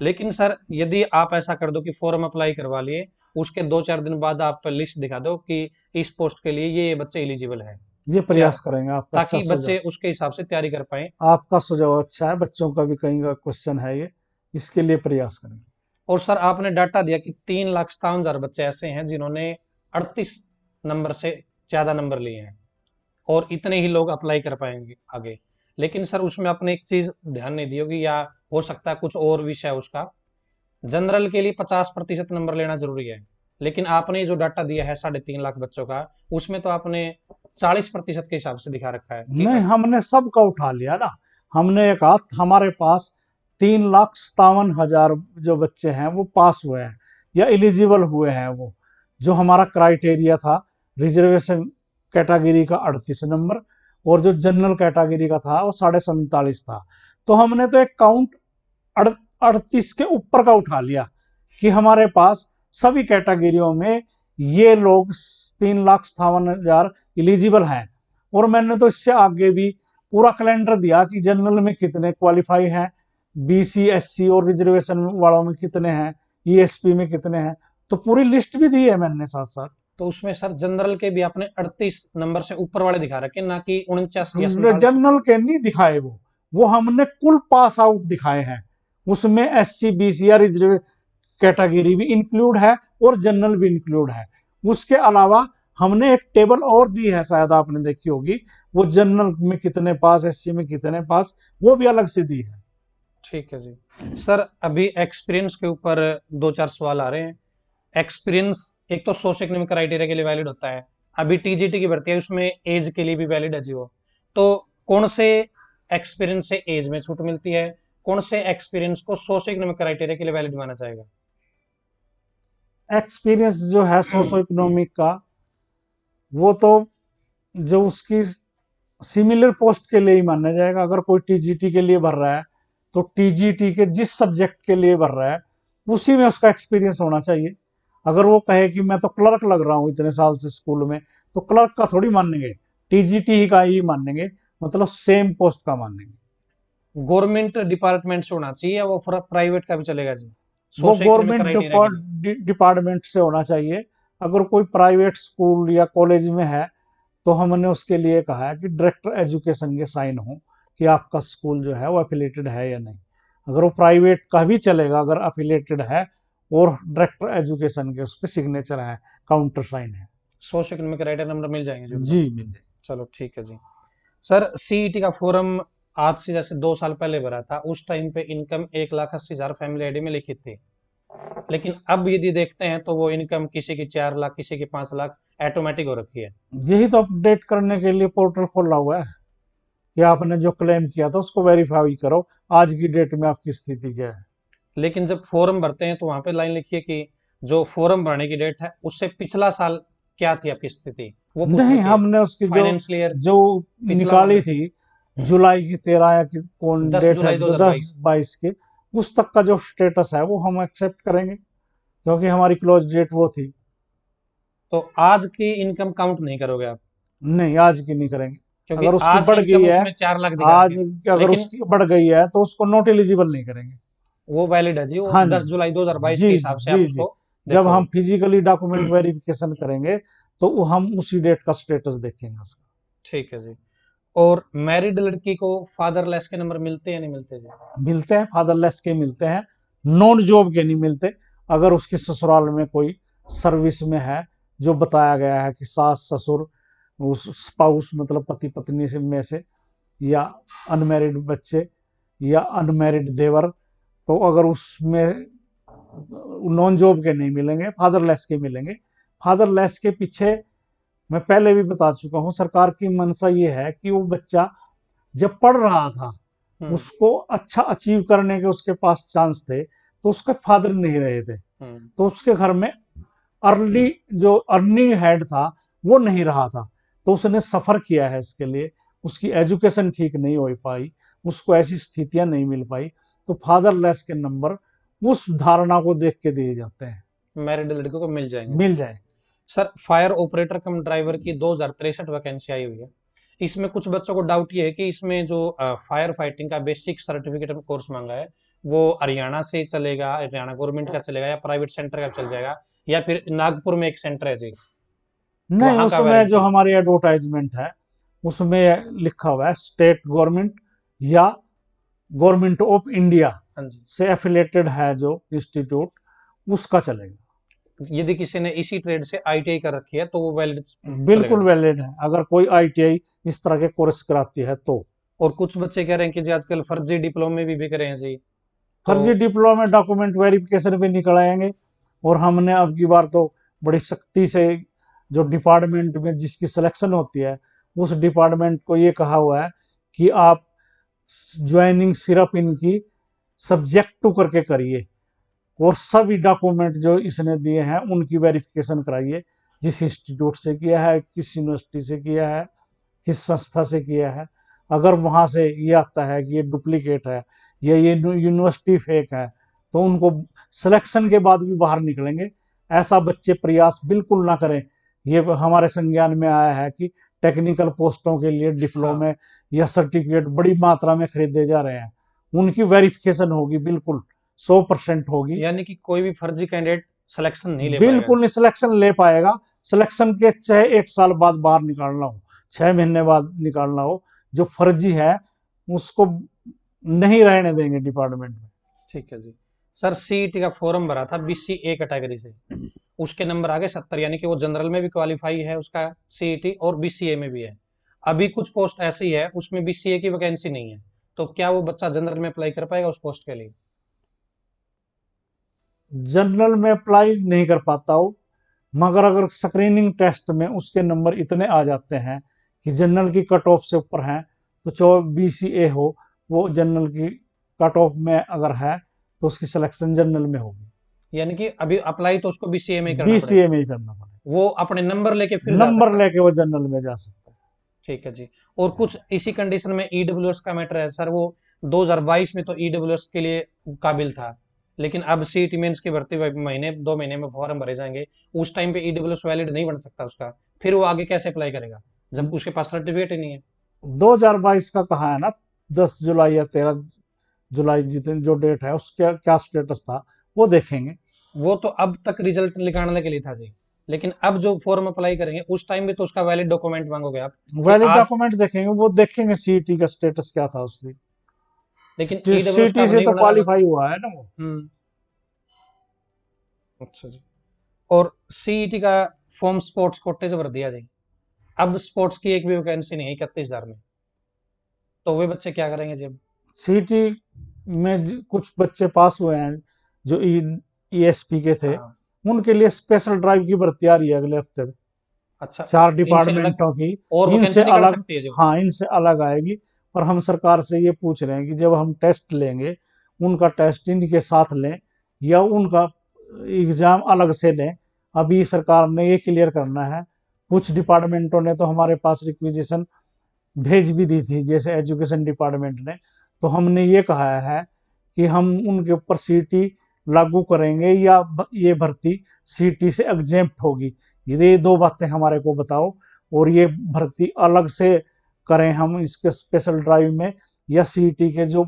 लेकिन सर यदि आप ऐसा कर दो कि फॉर्म अप्लाई करवा लिए, उसके 2-4 दिन बाद आप लिस्ट दिखा दो कि इस पोस्ट के लिए ये बच्चे एलिजिबल हैं, ये क्या, प्रयास करेंगे, आपका अच्छा ताकि सुझाव। बच्चे उसके हिसाब से तैयारी कर पाए। आपका सुझाव अच्छा है, बच्चों का भी कहीं का क्वेश्चन है ये, इसके लिए प्रयास करेंगे। और सर आपने डाटा दिया कि 3,57,000 बच्चे ऐसे हैं जिन्होंने 38 नंबर से ज्यादा नंबर लिए हैं, और इतने ही लोग अप्लाई कर पाएंगे आगे। लेकिन सर उसमें आपने एक चीज ध्यान नहीं दी होगी, या हो सकता है कुछ और विषय उसका, जनरल के लिए 50% नंबर लेना जरूरी है। लेकिन आपने जो डाटा दिया है 3.5 लाख बच्चों का, उसमें तो आपने 40% के हिसाब से दिखा रखा है, ठीक नहीं, है। हमने सबका उठा लिया ना। हमने ये कहा हमारे पास 3,57,000 जो बच्चे हैं वो पास हुए हैं या एलिजिबल हुए हैं। वो जो हमारा क्राइटेरिया था, रिजर्वेशन कैटेगरी का 38 नंबर, और जो जनरल कैटेगरी का था वो 47.5 था। तो हमने तो एक काउंट 38 के ऊपर का उठा लिया कि हमारे पास सभी कैटेगरियों में ये लोग 3,57,000 एलिजिबल हैं। और मैंने तो इससे आगे भी पूरा कैलेंडर दिया कि जनरल में कितने क्वालिफाई हैं, बीसी एससी और रिजर्वेशन वालों में कितने हैं, ईएसपी में कितने हैं। तो पूरी लिस्ट भी दी है मैंने साथ साथ। तो उसमें सर जनरल के भी आपने 38 नंबर से ऊपर वाले दिखा रखे, ना कि 49 या 47। जनरल के नहीं दिखाए, वो हमने कुल पास आउट दिखाए हैं। उसमें एससी बीसी या रिजर्व कैटेगरी भी इंक्लूड है और जनरल भी इंक्लूड है। उसके अलावा हमने एक टेबल और दी है, शायद आपने देखी होगी, वो जनरल में कितने पास, एससी में कितने पास, वो भी अलग से दी है। ठीक है जी। सर अभी एक्सपीरियंस के ऊपर 2-4 सवाल आ रहे हैं। एक्सपीरियंस एक तो सोशो इकोनॉमिक क्राइटेरिया के लिए वैलिड होता है, अभी टीजीटी की भर्ती है उसमें एज के लिए भी वैलिड है जी वो। तो कौन से एक्सपीरियंस से एज में छूट मिलती है, कौन से एक्सपीरियंस को सोशो इकोनॉमिक क्राइटेरिया के लिए वैलिड माना जाएगा? एक्सपीरियंस जो है सोशो इकोनॉमिक का, वो तो जो उसकी सिमिलर पोस्ट के लिए ही माना जाएगा। अगर कोई टीजीटी के लिए भर रहा है तो टीजीटी के जिस सब्जेक्ट के लिए भर रहा है उसी में उसका एक्सपीरियंस होना चाहिए। अगर वो कहे कि मैं तो क्लर्क लग रहा हूँ इतने साल से स्कूल में, तो क्लर्क का थोड़ी मानेंगे, टीजीटी का ही मानेंगे, मतलब सेम पोस्ट का मानेंगे। गवर्नमेंट डिपार्टमेंट से होना चाहिए या वो प्राइवेट का भी चलेगा जी, वो सोशो इकोनॉमिक गवर्नमेंट क्राइटेरिया के लिए? डिपार्टमेंट से होना चाहिए। अगर कोई प्राइवेट स्कूल या कॉलेज में है तो हमने उसके लिए कहा है कि डायरेक्टर एजुकेशन के साइन हो कि आपका स्कूल जो है वो एफिलेटेड है या नहीं। अगर वो प्राइवेट का भी चलेगा, अगर एफिलेटेड है और डायरेक्टर एजुकेशन के उस पर सिग्नेचर है, काउंटर साइन है। सोशो इकोनॉमिक क्राइटेरिया नंबर मिल जाएंगे जी जी, उनको। मिल जाए। चलो ठीक है जी। सर सीईटी का फॉर्म आज से जैसे 2 साल पहले भरा था, उस टाइम पे इनकम 1,80,000 फैमिली आईडी में लिखी थी। लेकिन अब यदि देखते हैं तो वो इनकम किसी की 4 लाख, किसी की 5 लाख ऑटोमेटिक हो रखी है। यही तो अपडेट करने के लिए पोर्टल खोला हुआ है कि आपने जो क्लेम किया था उसको वेरीफाई करो, आज की डेट में आपकी स्थिति क्या है। लेकिन जब फॉर्म भरते हैं तो वहां पे लाइन लिखी है कि जो फॉर्म भरने की डेट है उससे पिछला साल क्या थी आपकी स्थिति, वो पूछ नहीं, रखी है। हमने उसकी जो फाइनेंशियल ईयर जो पिछला निकाली वाला, थी जुलाई की 13 या कि कौन दस डेट है, जुलाई दो जो हजार 10 बाईस 22 की, उस तक का जो स्टेटस है वो हम एक्सेप्ट करेंगे, क्योंकि हमारी क्लोज डेट वो थी। तो आज की इनकम काउंट नहीं करोगे आप? नहीं, आज की नहीं करेंगे। क्योंकि अगर उसकी आज बढ़ गई इनकम है, उसमें 4 लाख दिखा रखी आज है। अगर लेकिन उसकी बढ़ गई है तो उसको नॉट एलिजिबल नहीं करेंगे। वो वैलिड है जी, वो हाँ जी। 10 जुलाई 2022 जी के जी हिसाब से आप जी जी। उसको जब देखो हम फिजिकली डॉक्यूमेंट वेरिफिकेशन करेंगे तो हम उसी डेट का स्टेटस देखेंगे उसका। ठीक है जी। और मैरिड लड़की को फादरलेस के नंबर मिलते हैं नहीं मिलते जी? मिलते हैं, फादरलेस के मिलते हैं, नॉन जॉब के नहीं मिलते। अगर उसके ससुराल में कोई सर्विस में है, जो बताया गया है कि सास ससुर, उस स्पाउस मतलब पति पत्नी से में से, या अनमैरिड बच्चे, या अनमैरिड देवर, तो अगर उसमें नॉन जॉब के नहीं मिलेंगे, फादरलेस के मिलेंगे। फादरलेस के पीछे मैं पहले भी बता चुका हूँ, सरकार की मंशा ये है कि वो बच्चा जब पढ़ रहा था, उसको अच्छा अचीव करने के उसके पास चांस थे, तो उसके फादर नहीं रहे थे, तो उसके घर में अर्ली जो अर्निंग हेड था वो नहीं रहा था, तो उसने सफर किया है इसके लिए, उसकी एजुकेशन ठीक नहीं हो पाई, उसको ऐसी स्थितियां नहीं मिल पाई, तो फादरलेस के नंबर उस धारणा को देख के दिए जाते हैं, मैरिड लड़कों को मिल जाएंगे। मिल जाए। सर फायर ऑपरेटर कम ड्राइवर की 2063 वैकेंसी आई हुई है। इसमें कुछ बच्चों को डाउट ये है कि इसमें जो फायर फाइटिंग का बेसिक सर्टिफिकेट कोर्स मांगा है वो हरियाणा से चलेगा, हरियाणा गवर्नमेंट का चलेगा, या प्राइवेट सेंटर का चल जाएगा, या फिर नागपुर में एक सेंटर है जी नहीं, वहां का उसमें जो वैलिडिटी? हमारी एडवर्टाइजमेंट है उसमें लिखा हुआ है स्टेट गवर्नमेंट या गवर्नमेंट ऑफ इंडिया हाँ जी। से एफिलेटेड है जो इंस्टीट्यूट, उसका चलेगा। यदि किसी ने इसी ट्रेड से आईटीआई कर रखी है तो वो वैलिड चलेगा बिल्कुल जी? वैलिड है, अगर कोई आईटीआई इस तरह के कोर्स कराती है तो। और कुछ बच्चे कह रहे हैं कि जी आजकल फर्जी डिप्लोमे भी बिक रहे हैं जी, तो फर्जी डिप्लोमा में डॉक्यूमेंट वेरिफिकेशन भी निकल आएंगे, और हमने अब की बार तो बड़ी सख्ती से जो डिपार्टमेंट में जिसकी सिलेक्शन होती है उस डिपार्टमेंट को ये कहा हुआ है कि आप ज्वाइनिंग सिर्फ इनकी सब्जेक्ट टू करके करिए, और सभी डॉक्यूमेंट जो इसने दिए हैं उनकी वेरिफिकेशन कराइए, जिस इंस्टीट्यूट से किया है, किस यूनिवर्सिटी से किया है, किस संस्था से किया है। अगर वहां से ये आता है कि ये डुप्लीकेट है या ये यूनिवर्सिटी फेक है, तो उनको सिलेक्शन के बाद भी बाहर निकलेंगे। ऐसा बच्चे प्रयास बिल्कुल ना करें। ये हमारे संज्ञान में आया है कि टेक्निकल पोस्टों के लिए डिप्लोमे या सर्टिफिकेट बड़ी मात्रा में खरीदे जा रहे हैं, उनकी वेरिफिकेशन होगी, बिल्कुल 100% होगी। यानी कि कोई भी फर्जी कैंडिडेट सिलेक्शन नहीं ले पाएगा? बिल्कुल नहीं सिलेक्शन ले पाएगा। सिलेक्शन के चाहे 1 साल बाद बाहर निकालना हो, 6 महीने बाद निकालना हो, जो फर्जी है उसको नहीं रहने देंगे डिपार्टमेंट में। ठीक है जी। सर सीईटी का फॉर्म भरा था बीसीए कैटेगरी से, उसके नंबर आ गए 70, यानी कि वो जनरल में भी क्वालिफाई है उसका सीईटी, और बीसीए में भी है। अभी कुछ पोस्ट ऐसी है उसमें बीसीए की वैकेंसी नहीं है, तो क्या वो बच्चा जनरल में अप्लाई कर पाएगा उस पोस्ट के लिए? जनरल में अप्लाई नहीं कर पाता हो, मगर अगर स्क्रीनिंग टेस्ट में उसके नंबर इतने आ जाते हैं कि जनरल की कट ऑफ से ऊपर हैं, तो जो बीसीए हो वो जनरल की कट ऑफ में अगर है तो उसकी सिलेक्शन जनरल में होगी। यानी कि अभी अप्लाई तो उसको बीसीए में ही करना बीसीए पड़ेगा, में ही करना पड़ेगा, वो अपने नंबर लेके फिर जा नंबर सकता है? लेके वो जनरल में जा सकता है। ठीक है जी। और कुछ इसी कंडीशन में ईडब्ल्यूएस का मैटर है सर, वो 2022 में तो ईडब्ल्यूएस के लिए काबिल था, लेकिन अब सीईटी मेंस की भर्ती महीने 2 महीने में फॉर्म भरे जाएंगे, उस टाइम पे ईडब्ल्यूएस वैलिड नहीं बन सकता उसका, फिर वो आगे कैसे अप्लाई करेगा जब उसके पास सर्टिफिकेट ही नहीं है? 2022 का कहा है ना, 10 जुलाई या 13 जुलाई जितने जो डेट है उसका क्या स्टेटस था वो देखेंगे। वो तो अब तक रिजल्ट निकालने के लिए था जी, लेकिन अब जो फॉर्म अप्लाई करेंगे उस टाइम भी तो उसका वैलिड डॉक्यूमेंट मांगोगे आप कि वैलिड आज, डॉक्यूमेंट देखेंगे, वो देखेंगे सीईटी का स्टेटस क्या था उसकी। लेकिन ईडब्ल्यूएस का सीईटी अब से नहीं तो बना रहा था। क्वालिफाई हुआ है ना वो। अच्छा जी। और सीईटी का फॉर्म स्पोर्ट्स कोटे से भर दिया जी, अब स्पोर्ट्स की एक भी वैकेंसी नहीं है 31,000 में, तो वे बच्चे क्या करेंगे जी अब? सीईटी में कुछ बच्चे पास हुए हैं जो ईएसपी के थे, हाँ। उनके लिए स्पेशल ड्राइव की भर्ती आ रही है अगले हफ्ते में, अच्छा। 4 इनसे अलग डिपार्टमेंटों की। और इनसे वैकेंसी निकल अलग, सकती है जो? हाँ इनसे अलग आएगी। और हम सरकार से ये पूछ रहे हैं कि जब हम टेस्ट लेंगे, उनका टेस्ट इनके साथ लें या उनका एग्जाम अलग से लें। अभी सरकार ने ये क्लियर करना है। कुछ डिपार्टमेंटों ने तो हमारे पास रिक्विजिशन भेज भी दी थी, जैसे एजुकेशन डिपार्टमेंट ने, तो हमने ये कहा है कि हम उनके ऊपर सीटी लागू करेंगे या ये भर्ती सीटी से एग्जेम्प्ट होगी। ये 2 बातें हमारे को बताओ, और ये भर्ती अलग से करें हम इसके स्पेशल ड्राइव में, या सीटी के जो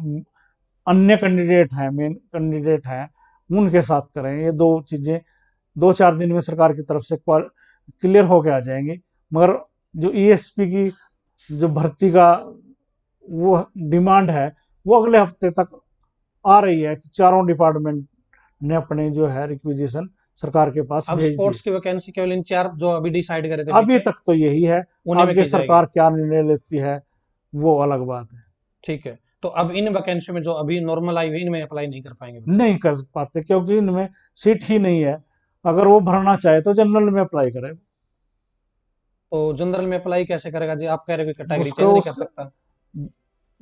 अन्य कैंडिडेट हैं, मेन कैंडिडेट हैं, उनके साथ करें। ये 2 चीजें 2-4 दिन में सरकार की तरफ से क्लियर होके आ जाएंगी। मगर जो ईएसपी की जो भर्ती का वो डिमांड है वो अगले हफ्ते तक आ रही है कि चारों डिपार्टमेंट ने अपने जो है रिक्विजिशन सरकार के पास अब भेज दी। स्पोर्ट्स की वैकेंसी केवल इन 4 जो अभी डिसाइड करे थे अभी पीछे, तक तो यही है, उन्हीं में आगे की जाएगी। सरकार क्या निर्णय लेती है वो अलग बात है। ठीक है, तो अब इन वैकेंसी में जो अभी नॉर्मल आई हुई इनमें अप्लाई नहीं कर पाएंगे बच्चे? नहीं कर पाते क्योंकि इनमें सीट ही नहीं है। अगर वो भरना चाहे तो जनरल में अप्लाई करे। तो जनरल में अप्लाई कैसे करेगा जी? आप कह रहे हो कैटेगरी उसको चेंज नहीं कर उसका सकता?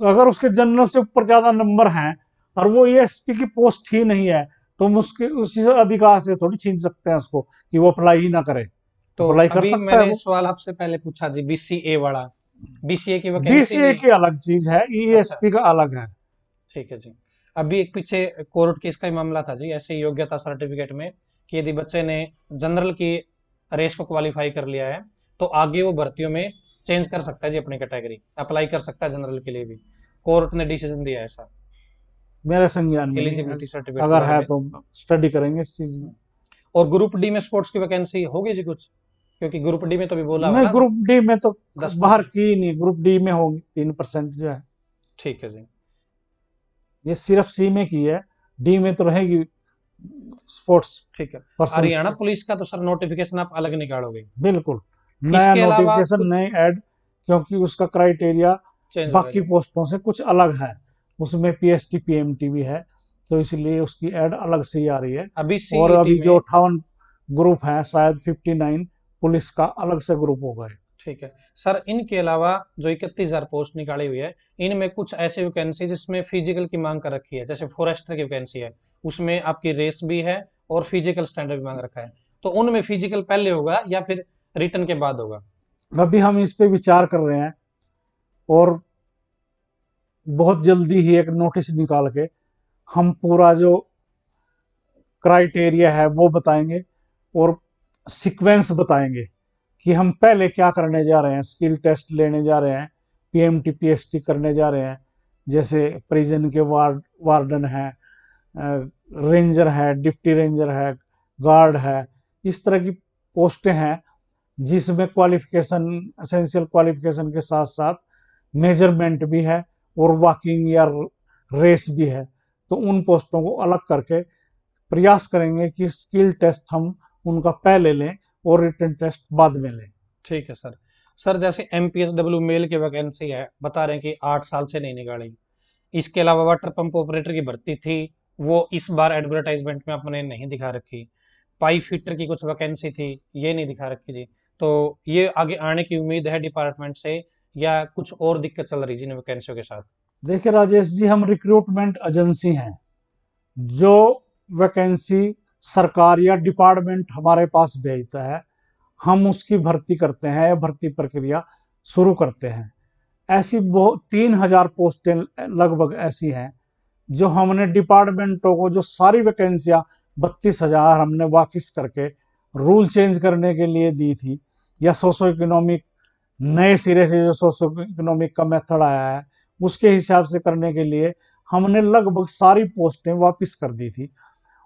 अगर उसके जनरल से ऊपर ज्यादा नंबर हैं और वो ईएसपी की पोस्ट ही नहीं है तो हम उसके उसी से अधिकार से थोड़ी छीन सकते हैं उसको कि वो अप्लाई ही ना करे। तो अप्लाई कर अभी सकता है मैंने वो। सवाल आपसे पहले पूछा जी, बीसीए वाला, बीसीए की वैकेंसी बीसीए नहीं? की अलग चीज है, अच्छा, ईएसपी का अलग है। ठीक है जी। अभी एक पीछे कोर्ट केस का ही मामला था जी, ऐसे योग्यता सर्टिफिकेट में, कि यदि बच्चे ने जनरल की रेस को क्वालिफाई कर लिया है तो आगे वो भर्तियों में चेंज कर सकता है जी, अपनी कैटेगरी अप्लाई कर सकता है जनरल के लिए भी। कोर्ट ने डिसीजन दिया है ऐसा मेरे संज्ञान में नहीं है। एलिजिबिलिटी सर्टिफिकेट के अगर बारे है में। तो स्टडी करेंगे इस चीज में। और ग्रुप डी में स्पोर्ट्स की वैकेंसी होगी जी कुछ? क्योंकि ग्रुप डी में तो भी बोला हुआ नहीं, ना, ग्रुप डी में तो दस बाहर परसेंट की ही नहीं, ग्रुप डी में होगी 3% जो है। ठीक है जी। ये सिर्फ सी में की है, डी में तो रहेगी स्पोर्ट्स ठीक है। पर्सन हरियाणा की। पुलिस का तो सर नोटिफिकेशन आप अलग निकालोगे? बिल्कुल नया इसके अलावा नोटिफिकेशन कुछ नई ऐड, क्योंकि उसका क्राइटेरिया चेंज होगा बाकी जी? पोस्टों से कुछ अलग है। उसमें पीएसटी पीएमटी भी है, तो इसलिए उसकी ऐड अलग से ही आ रही है। अभी और सीईटी अभी जो में 58 ग्रुप है शायद 59 पुलिस का अलग से ग्रुप होगा। ठीक है सर, इनके अलावा जो 31,000 पोस्ट निकाली हुई है, इनमें कुछ ऐसी वैकेंसी जिसमें फिजिकल की मांग कर रखी है, जैसे फॉरेस्टर की वैकेंसी है, उसमें आपकी रेस भी है और फिजिकल स्टैंडर्ड भी मांग रखा है, तो उनमें फिजिकल पहले होगा या फिर रिटर्न के बाद होगा? अभी हम इस पे विचार कर रहे हैं और बहुत जल्दी ही एक नोटिस निकाल के हम पूरा जो क्राइटेरिया है वो बताएंगे और सीक्वेंस बताएंगे कि हम पहले क्या करने जा रहे हैं। स्किल टेस्ट लेने जा रहे हैं, पीएमटी पीएसटी करने जा रहे हैं, जैसे प्रिजन के वार्डन है, रेंजर है, डिप्टी रेंजर है, गार्ड है। इस तरह की पोस्टें हैं जिसमें क्वालिफिकेशन, एसेंशियल क्वालिफिकेशन के साथ साथ मेजरमेंट भी है और वॉकिंग या रेस भी है। तो उन पोस्टों को अलग करके प्रयास करेंगे कि स्किल टेस्ट हम उनका पहले लें और रिटन टेस्ट बाद में लें। ठीक है सर। सर जैसे एमपीएसडब्ल्यू मेल की वैकेंसी है, बता रहे हैं कि 8 साल से नहीं निकाली। इसके अलावा वाटर पंप ऑपरेटर की भर्ती थी, वो इस बार एडवर्टाइजमेंट में अपने नहीं दिखा रखी। पाइप फिटर की कुछ वैकेंसी थी, ये नहीं दिखा रखी जी। तो ये आगे आने की उम्मीद है डिपार्टमेंट से, या कुछ और दिक्कत चल रही जी इन वैकेंसियों के साथ? देखिए राजेश जी, हम रिक्रूटमेंट एजेंसी हैं। जो वैकेंसी सरकार या डिपार्टमेंट हमारे पास भेजता है हम उसकी भर्ती करते हैं या भर्ती प्रक्रिया शुरू करते हैं। ऐसी बहुत 3,000 पोस्टें लगभग ऐसी हैं जो हमने डिपार्टमेंटों को, जो सारी वैकेंसियां 32,000 हमने वापस करके रूल चेंज करने के लिए दी थी, या सोशो इकोनॉमिक नए सिरे से जो सोशो इकोनॉमिक का मेथड आया है उसके हिसाब से करने के लिए हमने लगभग सारी पोस्टें वापस कर दी थी।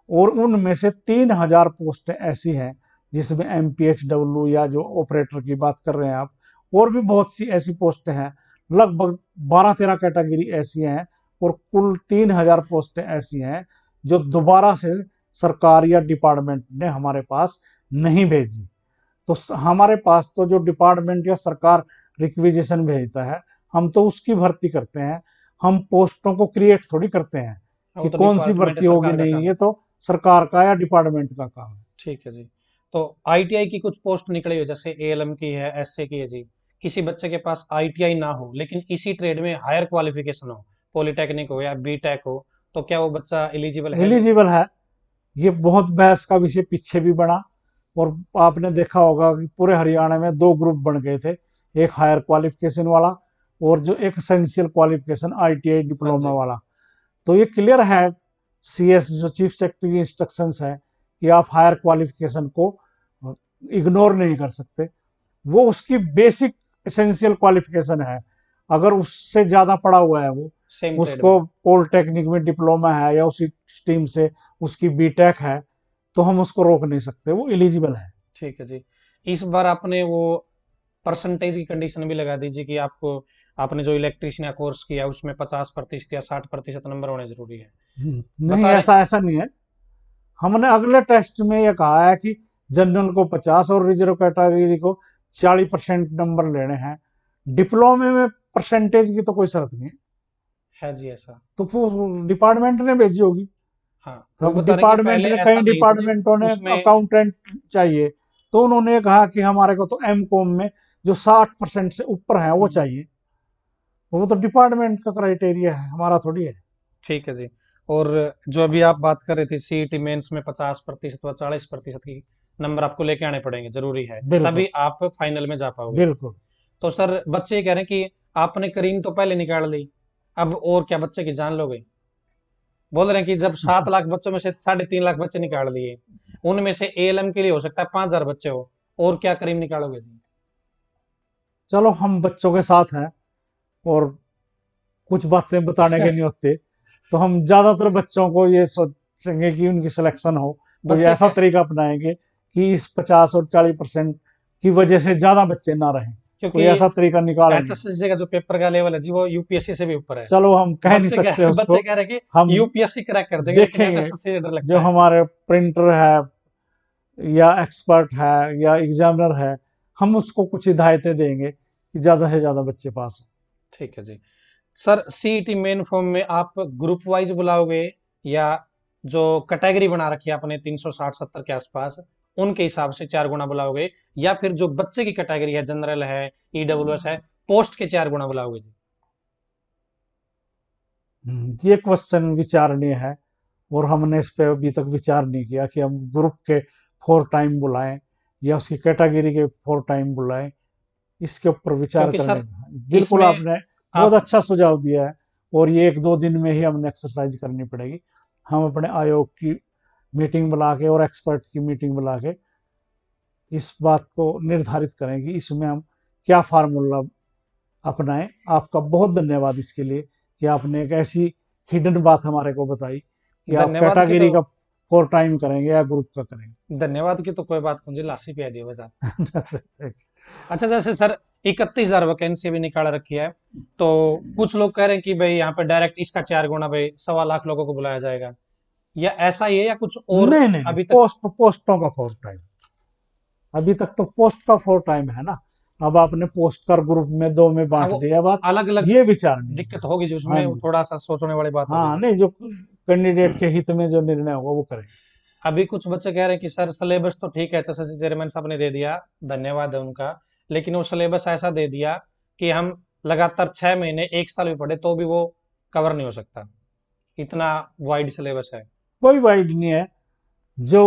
और उनमें से 3,000 पोस्टें ऐसी हैं जिसमें MPHW या जो ऑपरेटर की बात कर रहे हैं आप, और भी बहुत सी ऐसी पोस्टें हैं, लगभग 12-13 कैटेगरी ऐसी हैं, और कुल 3,000 पोस्टें ऐसी हैं जो दोबारा से सरकार या डिपार्टमेंट ने हमारे पास नहीं भेजी। तो हमारे पास तो जो डिपार्टमेंट या सरकार रिक्विजिशन भेजता है हम तो उसकी भर्ती करते हैं। हम पोस्टों को क्रिएट थोड़ी करते हैं वो कि तो कौन सी डिपार्टमेंट भर्ती होगी, सरकार का नहीं, काम ये है। तो सरकार का या डिपार्टमेंट का काम है। ठीक है जी। तो आईटीआई की कुछ पोस्ट निकली हो, जैसे एएलएम की है, एसए की है जी। किसी बच्चे के पास आईटीआई ना हो लेकिन इसी ट्रेड में हायर क्वालिफिकेशन हो, पॉलिटेक्निक हो या बीटेक हो, तो क्या वो बच्चा एलिजिबल है जी? एलिजिबल है। ये बहुत बहस का विषय पीछे भी बना, और आपने देखा होगा कि पूरे हरियाणा में 2 ग्रुप बन गए थे, एक हायर क्वालिफिकेशन वाला और जो एक एसेंशियल क्वालिफिकेशन आईटीआई हाँ डिप्लोमा जी। वाला। तो ये क्लियर है, सीएस जो चीफ सेक्रेटरी की इंस्ट्रक्शंस है कि आप हायर क्वालिफिकेशन को इग्नोर नहीं कर सकते। वो उसकी बेसिक एसेंशियल क्वालिफिकेशन है। अगर उससे ज़्यादा पढ़ा हुआ है वो, सेम ट्रेड उसको में। पॉलिटेक्निक में डिप्लोमा है या उसी स्ट्रीम से उसकी बीटेक है, तो हम उसको रोक नहीं सकते, वो एलिजिबल है। ठीक है जी। इस बार आपने वो परसेंटेज की कंडीशन भी लगा दीजिए कि आपको, आपने जो इलेक्ट्रीशियन का कोर्स किया उसमें 50% या 60% नंबर होने जरूरी है। नहीं, बता रहे। ऐसा ऐसा नहीं है। हमने अगले टेस्ट में ये कहा है कि जनरल को 50 और रिजर्व कैटेगरी को 40% नंबर लेने हैं। डिप्लोमे में परसेंटेज की तो कोई शर्त नहीं है, है जी ऐसा। तो डिपार्टमेंट ने भेजी होगी। हाँ, तो वो अब बता रहे कि डिपार्टमेंट पहले ने, ऐसा कई नहीं था जी। डिपार्टमेंटों ने उसमें अकाउंटेंट चाहिए, तो उन्होंने कहा कि हमारे को तो एम कॉम में जो 60% से ऊपर है वो चाहिए। वो तो डिपार्टमेंट का क्राइटेरिया है, हमारा थोड़ी है। ठीक है जी। और जो अभी आप बात कर रहे थे सीईटी मेंस में 50% व 40% की नंबर आपको लेके आने पड़ेंगे, जरूरी है, बिल्कुल तभी आप फाइनल में जा पाओगे। बिल्कुल। तो सर बच्चे ये कह रहे हैं कि आपने करीम तो पहले निकाल ली, अब और क्या बच्चे की जान लोगे। बोल रहे हैं कि जब 7 लाख बच्चों में से 3.5 लाख बच्चे निकाल दिए, उनमें से एएलएम के लिए हो सकता है 5,000 बच्चे हो, और क्या करीम निकालोगे जी। चलो, हम बच्चों के साथ हैं और कुछ बातें बताने के नहीं होते, तो हम ज्यादातर बच्चों को ये सोचेंगे कि उनकी सिलेक्शन हो, कोई बच्चे ऐसा क्या, तरीका अपनाएंगे कि इस 50 और 40% की वजह से ज्यादा बच्चे ना रहें। कोई क्योंकि ऐसा तरीका निकालेंगे। एचएससी का जो पेपर का लेवल है जी वो यूपीएससी से भी ऊपर है। चलो, हम कह नहीं बच्चे सकते कह उसको। बच्चे कह रहे हैं कि हम यूपीएससी क्रैक कर देंगे, लेकिन देखेंगे, एचएससी से डर जो लगता है। हमारे प्रिंटर है या एक्सपर्ट है या एग्जामिनर है, हम उसको कुछ हिदायतें देंगे कि ज्यादा से ज्यादा बच्चे पास हो। ठीक है जी। सर सीईटी मेन फॉर्म में आप ग्रुप वाइज बुलाओगे, या जो कैटेगरी बना रखी है आपने 360-70 के आसपास, उनके हिसाब से 4 गुना बुलाओगे, या फिर जो बच्चे की कैटेगरी है, जनरल है, ईडब्ल्यूएस है, पोस्ट के 4 गुना बुलाओगे जी। ये क्वेश्चन विचारणीय है, और हमने इस पे अभी तक विचार नहीं किया कि हम ग्रुप के 4 टाइम बुलाएं या उसकी कैटेगरी के 4 टाइम बुलाएं। इसके ऊपर विचार क्योंकि करने सर का, बिल्कुल इसमें आपने बहुत आप, अच्छा सुझाव दिया है। और ये 1-2 दिन में ही हमने एक्सरसाइज करनी पड़ेगी। हम अपने आयोग की मीटिंग बुला के और एक्सपर्ट की मीटिंग बुला के इस बात को निर्धारित करें कि इसमें हम क्या फार्मूला अपनाएं। आपका बहुत धन्यवाद इसके लिए कि आपने एक ऐसी हिडन बात हमारे को बताई कि आप धन्यवाद की तो, कैटेगरी का 4 टाइम करेंगे या ग्रुप का धन्यवाद की तो कोई बात, मुझे लाशी पे दिया बजा। करेंगे। अच्छा, जैसे सर 31,000 वैकेंसी भी निकाल रखी है, तो कुछ लोग कह रहे हैं कि भाई यहाँ पे डायरेक्ट इसका 4 गुना, भाई 1.25 लाख लोगों को बुलाया जाएगा, या ऐसा ही है या कुछ और नहीं नहीं नहीं, अभी तक। पोस्टों का 4 टाइम। अभी तक तो पोस्ट का 4 टाइम है ना। अब आपने पोस्ट कर ग्रुप में 2 में हाँ, बांट वो दिया बात। अलग अलग ये विचार नहीं है। दिक्कत होगी जी हाँ उसमें, जी। थोड़ा सा सोचने वाली बात होगी हाँ, जी। नहीं, जो कैंडिडेट के हित में जो निर्णय होगा वो करेंगे। अभी कुछ बच्चे कह रहे हैं कि सर सिलेबस तो ठीक है, एचएसएससी चेयरमैन साहब ने दे दिया, धन्यवाद है उनका, लेकिन वो सिलेबस ऐसा दे दिया कि हम लगातार 6 महीने 1 साल भी पढ़े तो भी वो कवर नहीं हो सकता, इतना वाइड सिलेबस है। कोई वाइड नहीं है। जो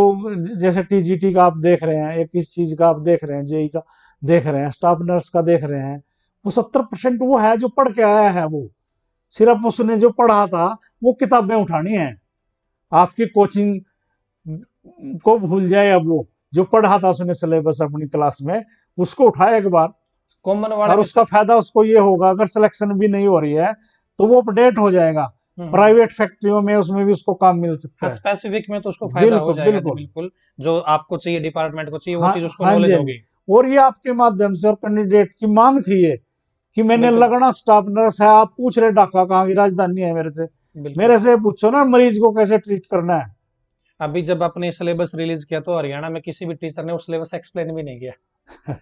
जैसे टीजीटी का आप देख रहे हैं, या किस चीज का आप देख रहे हैं, जेई का देख रहे हैं, स्टाफ नर्स का देख रहे हैं, वो 70% वो है जो पढ़ के आया है। वो सिर्फ उसने जो पढ़ा था वो किताबें उठानी है। आपकी कोचिंग को भूल जाए, अब वो जो पढ़ा था उसने सिलेबस अपनी क्लास में, उसको उठाए एक बार। कॉमन वाले और में उसका फायदा उसको ये होगा, अगर सिलेक्शन भी नहीं हो रही है तो वो अपडेट हो जाएगा। हम्म, प्राइवेट फैक्ट्रियों में उसमें भी उसको काम मिल हाँ सकता है। स्पेसिफिक में तो उसको फायदा हो बिल्कुल जाएगा जी, बिल्कुल। बिल्कुल। जो आपको चाहिए, डिपार्टमेंट को चाहिए, वो हाँ चीज उसको हाँ जी, नॉलेज हाँ जी। होगी। और ये आपके माध्यम से और कैंडिडेट की मांग थी ये, कि मैंने बिल्कुल लगना स्टाफ नर्स है, आप पूछ रहे ढाका कहाँ की राजधानी है मेरे से। बिल्कुल। मेरे से पूछो ना मरीज को कैसे ट्रीट करना है। अभी जब आपने सिलेबस रिलीज किया तो हरियाणा में किसी भी टीचर ने वो सिलेबस एक्सप्लेन भी नहीं किया।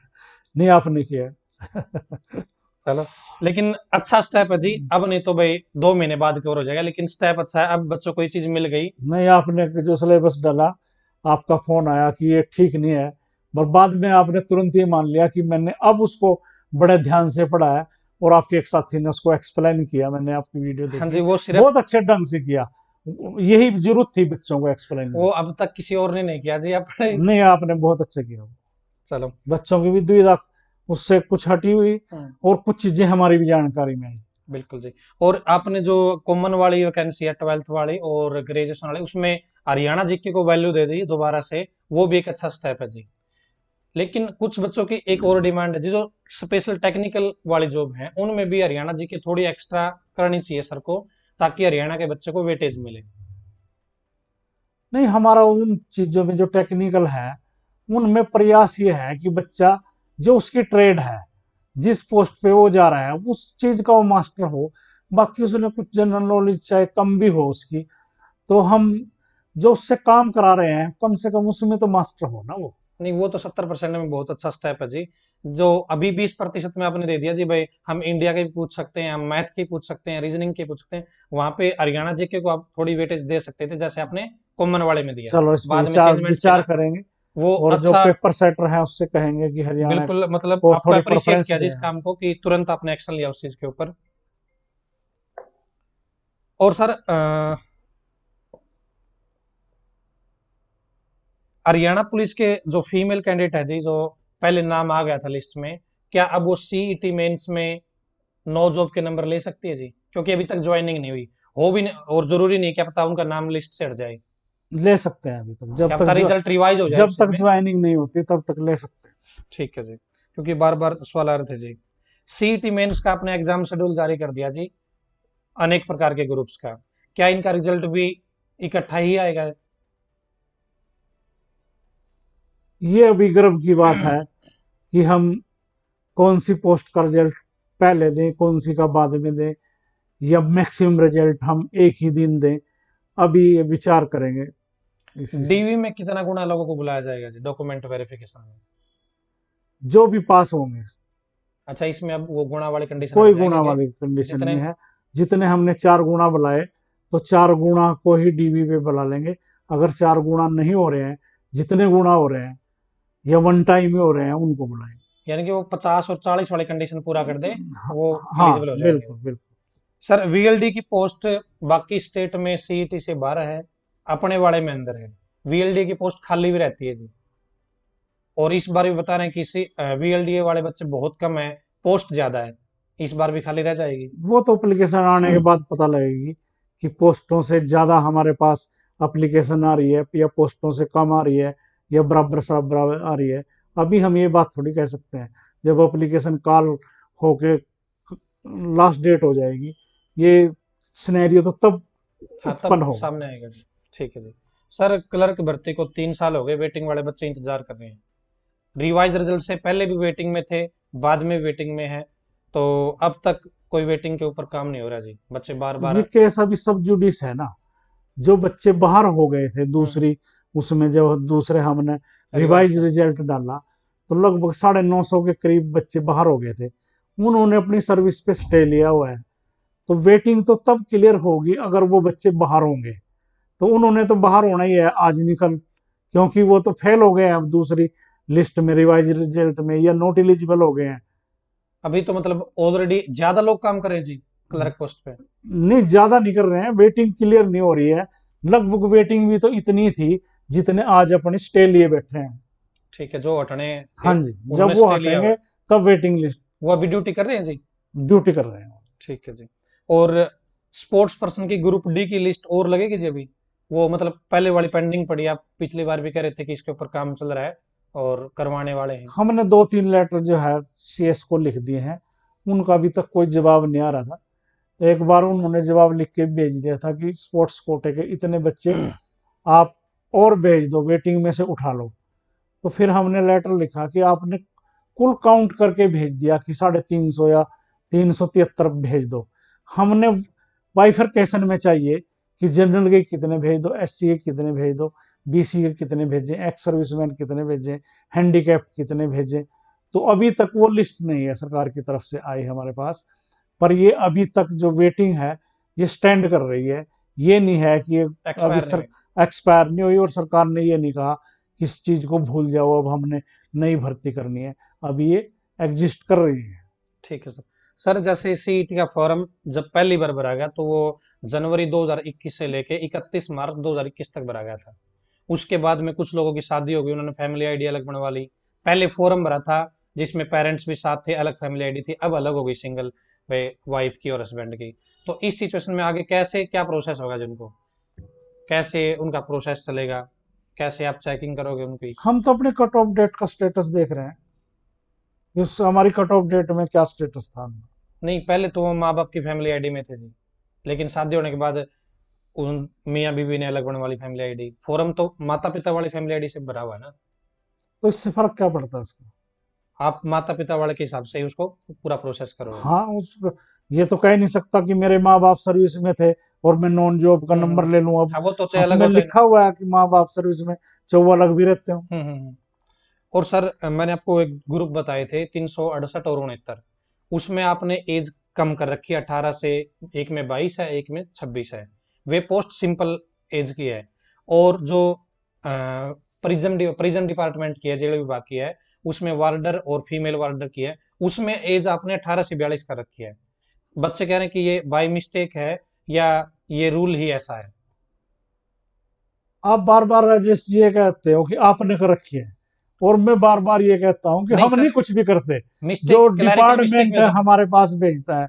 नहीं, आपने किया है। चलो, लेकिन अच्छा स्टेप है जी। अब नहीं तो भाई 2 महीने बाद कवर हो जाएगा, लेकिन स्टेप अच्छा है, अब बच्चों को ये चीज मिल गई। नहीं, आपने जो सिलेबस डाला, आपका फोन आया कि ये ठीक नहीं है, पर बाद में आपने तुरंत ये मान लिया कि मैंने अब उसको बड़े ध्यान से पढ़ा है। और आपके एक साथी ने उसको एक्सप्लेन किया, मैंने आपकी वीडियो हाँ देखी, जी, वो सिर्फ, बहुत अच्छे ढंग से किया। यही जरूरत थी बच्चों को एक्सप्लेन वो करने अब तक किसी और ने नहीं किया जी, अपने। की। नहीं, आपने बहुत अच्छा किया। चलो। बच्चों की भी दुविधा उससे कुछ हटी हुई, हम्म, और कुछ चीजें हमारी भी जानकारी में आई। बिल्कुल जी। और आपने जो कॉमन वाली वैकेंसी है 12th वाली और ग्रेजुएशन वाली, उसमें हरियाणा जीके को वैल्यू दे दी दोबारा से, वो भी एक अच्छा स्टेप है जी। लेकिन कुछ बच्चों की एक और डिमांड है जी, जो स्पेशल टेक्निकल वाली जॉब है उनमें भी हरियाणा जीके थोड़ी एक्स्ट्रा करनी चाहिए सर को, ताकि हरियाणा के बच्चे को वेटेज मिले। नहीं, हमारा उन चीजों में जो टेक्निकल है उनमें प्रयास ये है कि बच्चा जो उसकी ट्रेड है, जिस पोस्ट पे वो जा रहा है उस चीज का वो मास्टर हो। बाकी उसने कुछ जनरल नॉलेज चाहे कम भी हो उसकी, तो हम जो उससे काम करा रहे हैं कम से कम उसमें तो मास्टर हो ना वो। नहीं, वो तो 70% में बहुत अच्छा स्टेप है जी। जो अभी 20% में आपने दे दिया जी भाई, हम इंडिया के भी पूछ सकते हैं, हम मैथ के पूछ सकते हैं, रीजनिंग के पूछ सकते हैं। वहां पे हरियाणा जीके को आप थोड़ी वेटेज दे सकते थे, जैसे आपने कॉमन वाले में दिया। चलो इस पे बाद में विचार चेंजमेंट किया विचार ना, करेंगे, वो और जो अच्छा। पेपर सेटर है उससे कहेंगे कि हरियाणा बिल्कुल, मतलब को आपको थोड़ी अप्रिशिएट प्रेफरेंस किया जी दें। इस काम को कि तुरंत आपने एक्शन लिया उस चीज के ऊपर। और सर हरियाणा पुलिस के जो फीमेल कैंडिडेट है जी, जो पहले नाम आ गया था लिस्ट में, क्या अब वो सीईटी मेंस में नो जॉब के नंबर ले सकती है जी? क्योंकि अभी तक ज्वाइनिंग नहीं हुई, हो भी नहीं, और जरूरी नहीं, क्या पता उनका नाम लिस्ट से हट जाए, ले सकते हैं अभी तक, क्या पता रिजल्ट रिवाइज हो जाए जब उस तक समय। ज्वाइनिंग नहीं होती तब तक ले सकते हैं। ठीक है जी, क्योंकि बार बार सवाल आ रहे थे जी। सीईटी मेंस का आपने एग्जाम शेड्यूल जारी कर दिया जी, अनेक प्रकार के ग्रुप्स का, क्या इनका रिजल्ट भी इकट्ठा ही आएगा? ये अभी गर्व की बात है कि हम कौन सी पोस्ट का रिजल्ट पहले दें, कौन सी का बाद में दें, या मैक्सिमम रिजल्ट हम एक ही दिन दें। अभी ये विचार करेंगे इसी से। डीवी में कितना गुना लोगों को बुलाया जाएगा जी डॉक्यूमेंट वेरिफिकेशन में? जो भी पास होंगे, अच्छा, इसमें अब वो गुणा वाले कंडीशन हट कोई जाएंगे गुणा कि वाली कंडीशन जितने। नहीं है। जितने हमने 4 गुणा बुलाए तो 4 गुणा को ही डीबी पे बुला लेंगे। अगर 4 गुणा नहीं हो रहे हैं, जितने गुणा हो रहे हैं या वन टाइम में हो रहे हैं उनको बुलाएंगे। यानी कि वो 50 और 40 वाले कंडीशन पूरा कर दे, वो हाँ, एलिजिबल हो जाएंगे। बिल्कुल बिल्कुल। सर वीएलडी की पोस्ट बाकी स्टेट में सीईटी से 12 है, अपने वाले में अंदर है। वीएलडी की पोस्ट खाली भी रहती है जी, और इस बार भी बता रहे हैं कि वीएलडी वाले बच्चे बहुत कम है, पोस्ट ज्यादा है, इस बार भी खाली रह जाएगी। वो तो एप्लीकेशन आने के बाद पता लगेगी कि पोस्टों से ज्यादा हमारे पास एप्लीकेशन आ रही है या पोस्टों से कम आ रही है या बराबर बराबर आ रही है। अभी हम ये बात थोड़ी कह सकते हैं। जब एप्लीकेशन कॉल होके लास्ट डेट हो जाएगी, ये सिनेरियो तो तब हाँ, उत्पन्न तब होगा। सामने आएगा जी। ठीक है जी। सर क्लर्क भर्ती को 3 साल हो गए, वेटिंग वाले बच्चे इंतजार कर रहे हैं। रिवाइज रिजल्ट से पहले भी वेटिंग में थे, बाद में वेटिंग में है, तो अब तक कोई वेटिंग के ऊपर काम नहीं हो रहा जी, बच्चे बार ये बार। केस अभी सब जुडिस है ना। जो बच्चे बाहर हो गए थे दूसरी, उसमें जब दूसरे हमने रिवाइज रिवाइज का। रिजल्ट डाला तो लगभग 950 के करीब बच्चे बाहर हो गए थे। उन्होंने अपनी सर्विस पे स्टे लिया हुआ है। तो वेटिंग तो तब क्लियर होगी अगर वो बच्चे बाहर होंगे। तो उन्होंने तो बाहर होना ही है आज निकल, क्योंकि वो तो फेल हो गए हैं अब दूसरी लिस्ट में, रिवाइज रिजल्ट में, या नॉट एलिजिबल हो गए हैं। अभी तो मतलब ऑलरेडी ज्यादा लोग काम कर रहे हैं जी क्लर्क पोस्ट पे। नहीं, ज्यादा नहीं कर रहे हैं, वेटिंग क्लियर नहीं हो रही है। लगभग वेटिंग भी तो इतनी थी जितने आज अपने स्टे लिए बैठे हैं। ठीक है, जो हटने हाँ थे जी, जब उन्होंने वो स्टे लिया हुआ हटेंगे है, तब वेटिंग लिस्ट वो अभी ड्यूटी कर रहे हैं जी। ड्यूटी कर रहे हैं। ठीक है जी। और स्पोर्ट्स पर्सन की ग्रुप डी की लिस्ट और लगेगी जी अभी? वो मतलब पहले वाली पेंडिंग पड़ी, आप पिछली बार भी कह रहे थे कि इसके ऊपर काम चल रहा है और करवाने वाले हैं। हमने 2-3 लेटर जो है सीएस को लिख दिए हैं, उनका अभी तक कोई जवाब नहीं आ रहा था। तो एक बार उन्होंने जवाब लिख के भेज दिया था कि स्पोर्ट्स कोटे के इतने बच्चे आप और भेज दो, वेटिंग में से उठा लो। तो फिर हमने लेटर लिखा कि आपने कुल काउंट करके भेज दिया कि 350 या 373 भेज दो। हमने बाइफरकेशन में चाहिए कि जनरल के कितने भेज दो, एससी के कितने भेज दो, बीसी के कितने भेजें, एक्स सर्विसमैन कितने भेजें, हैंडीकैप्ड कितने भेजें। तो अभी तक वो लिस्ट नहीं है सरकार की तरफ से आई हमारे पास। पर ये अभी तक जो वेटिंग है ये स्टैंड कर रही है। ये नहीं है कि अभी एक्सपायर नहीं सर हुए। एक्सपायर नहीं हुई, और सरकार ने ये नहीं कहा कि इस चीज को भूल जाओ अब हमने नई भर्ती करनी है। अभी ये एग्जिस्ट कर रही है। ठीक है सर। सर जैसे सीईटी का फॉर्म जब पहली बार भरा गया तो वो जनवरी 2021 से लेके 31 मार्च 2021 तक भरा गया था। उसके बाद में कुछ लोगों की शादी हो गई, उन्होंने फैमिली आईडी अलग बनवा ली। पहले फॉर्म भरा था जिसमें पेरेंट्स भी साथ थे, अलग फैमिली आईडी थी, अब अलग हो गई सिंगल वाइफ की और हस्बैंड की। तो इस सिचुएशन में आगे कैसे क्या प्रोसेस होगा जिनको, कैसे उनका प्रोसेस चलेगा, कैसे आप चेकिंग करोगे उनकी? हम तो अपने कट ऑफ डेट का स्टेटस देख रहे हैं, इस हमारी कट ऑफ डेट में क्या स्टेटस था। नहीं, पहले तो वो माँ बाप की फैमिली आईडी में थे जी, लेकिन शादी होने के बाद उन मियाँ बीवी ने अलग बनने वाली फैमिली आईडी, फॉर्म तो माता पिता वाली फैमिली आईडी से भरा हुआ है ना। तो इससे फर्क क्या पड़ता है उसका? आप माता पिता वाले के हिसाब से ही उसको पूरा प्रोसेस करोगे। हाँ, उसको ये तो कह नहीं सकता कि मेरे माँ बाप सर्विस में थे और मैं नॉन जॉब का नंबर ले लूं। अब हाँ, वो तो चाहे अलग उसमें हो चाहे। लिखा हुआ है कि माँ बाप सर्विस में, चाहे वो अलग भी रहते हो। और सर मैंने आपको एक ग्रुप बताए थे 368 और 69, उसमें आपने एज कम कर रखी है 18 से, एक में 22 है एक में 26 है। वे पोस्ट सिंपल एज की है। और जो प्रिजन डिपार्टमेंट की है, जेल विभाग की है, उसमें वार्डर और फीमेल वार्डर की है, उसमें एज आपने 18 से 42 कर रखी है। बच्चे कह रहे हैं कि ये बाय मिस्टेक है या ये रूल ही ऐसा है। आप बार बार राजेश जी ये कहते हो कि आपने कर रखी है, और मैं बार बार ये कहता हूँ कि नहीं हम सर, नहीं कुछ भी करते। जो मिस्टेक क्लैरिकल मिस्टेक डिपार्टमेंट में था। हमारे पास भेजता है,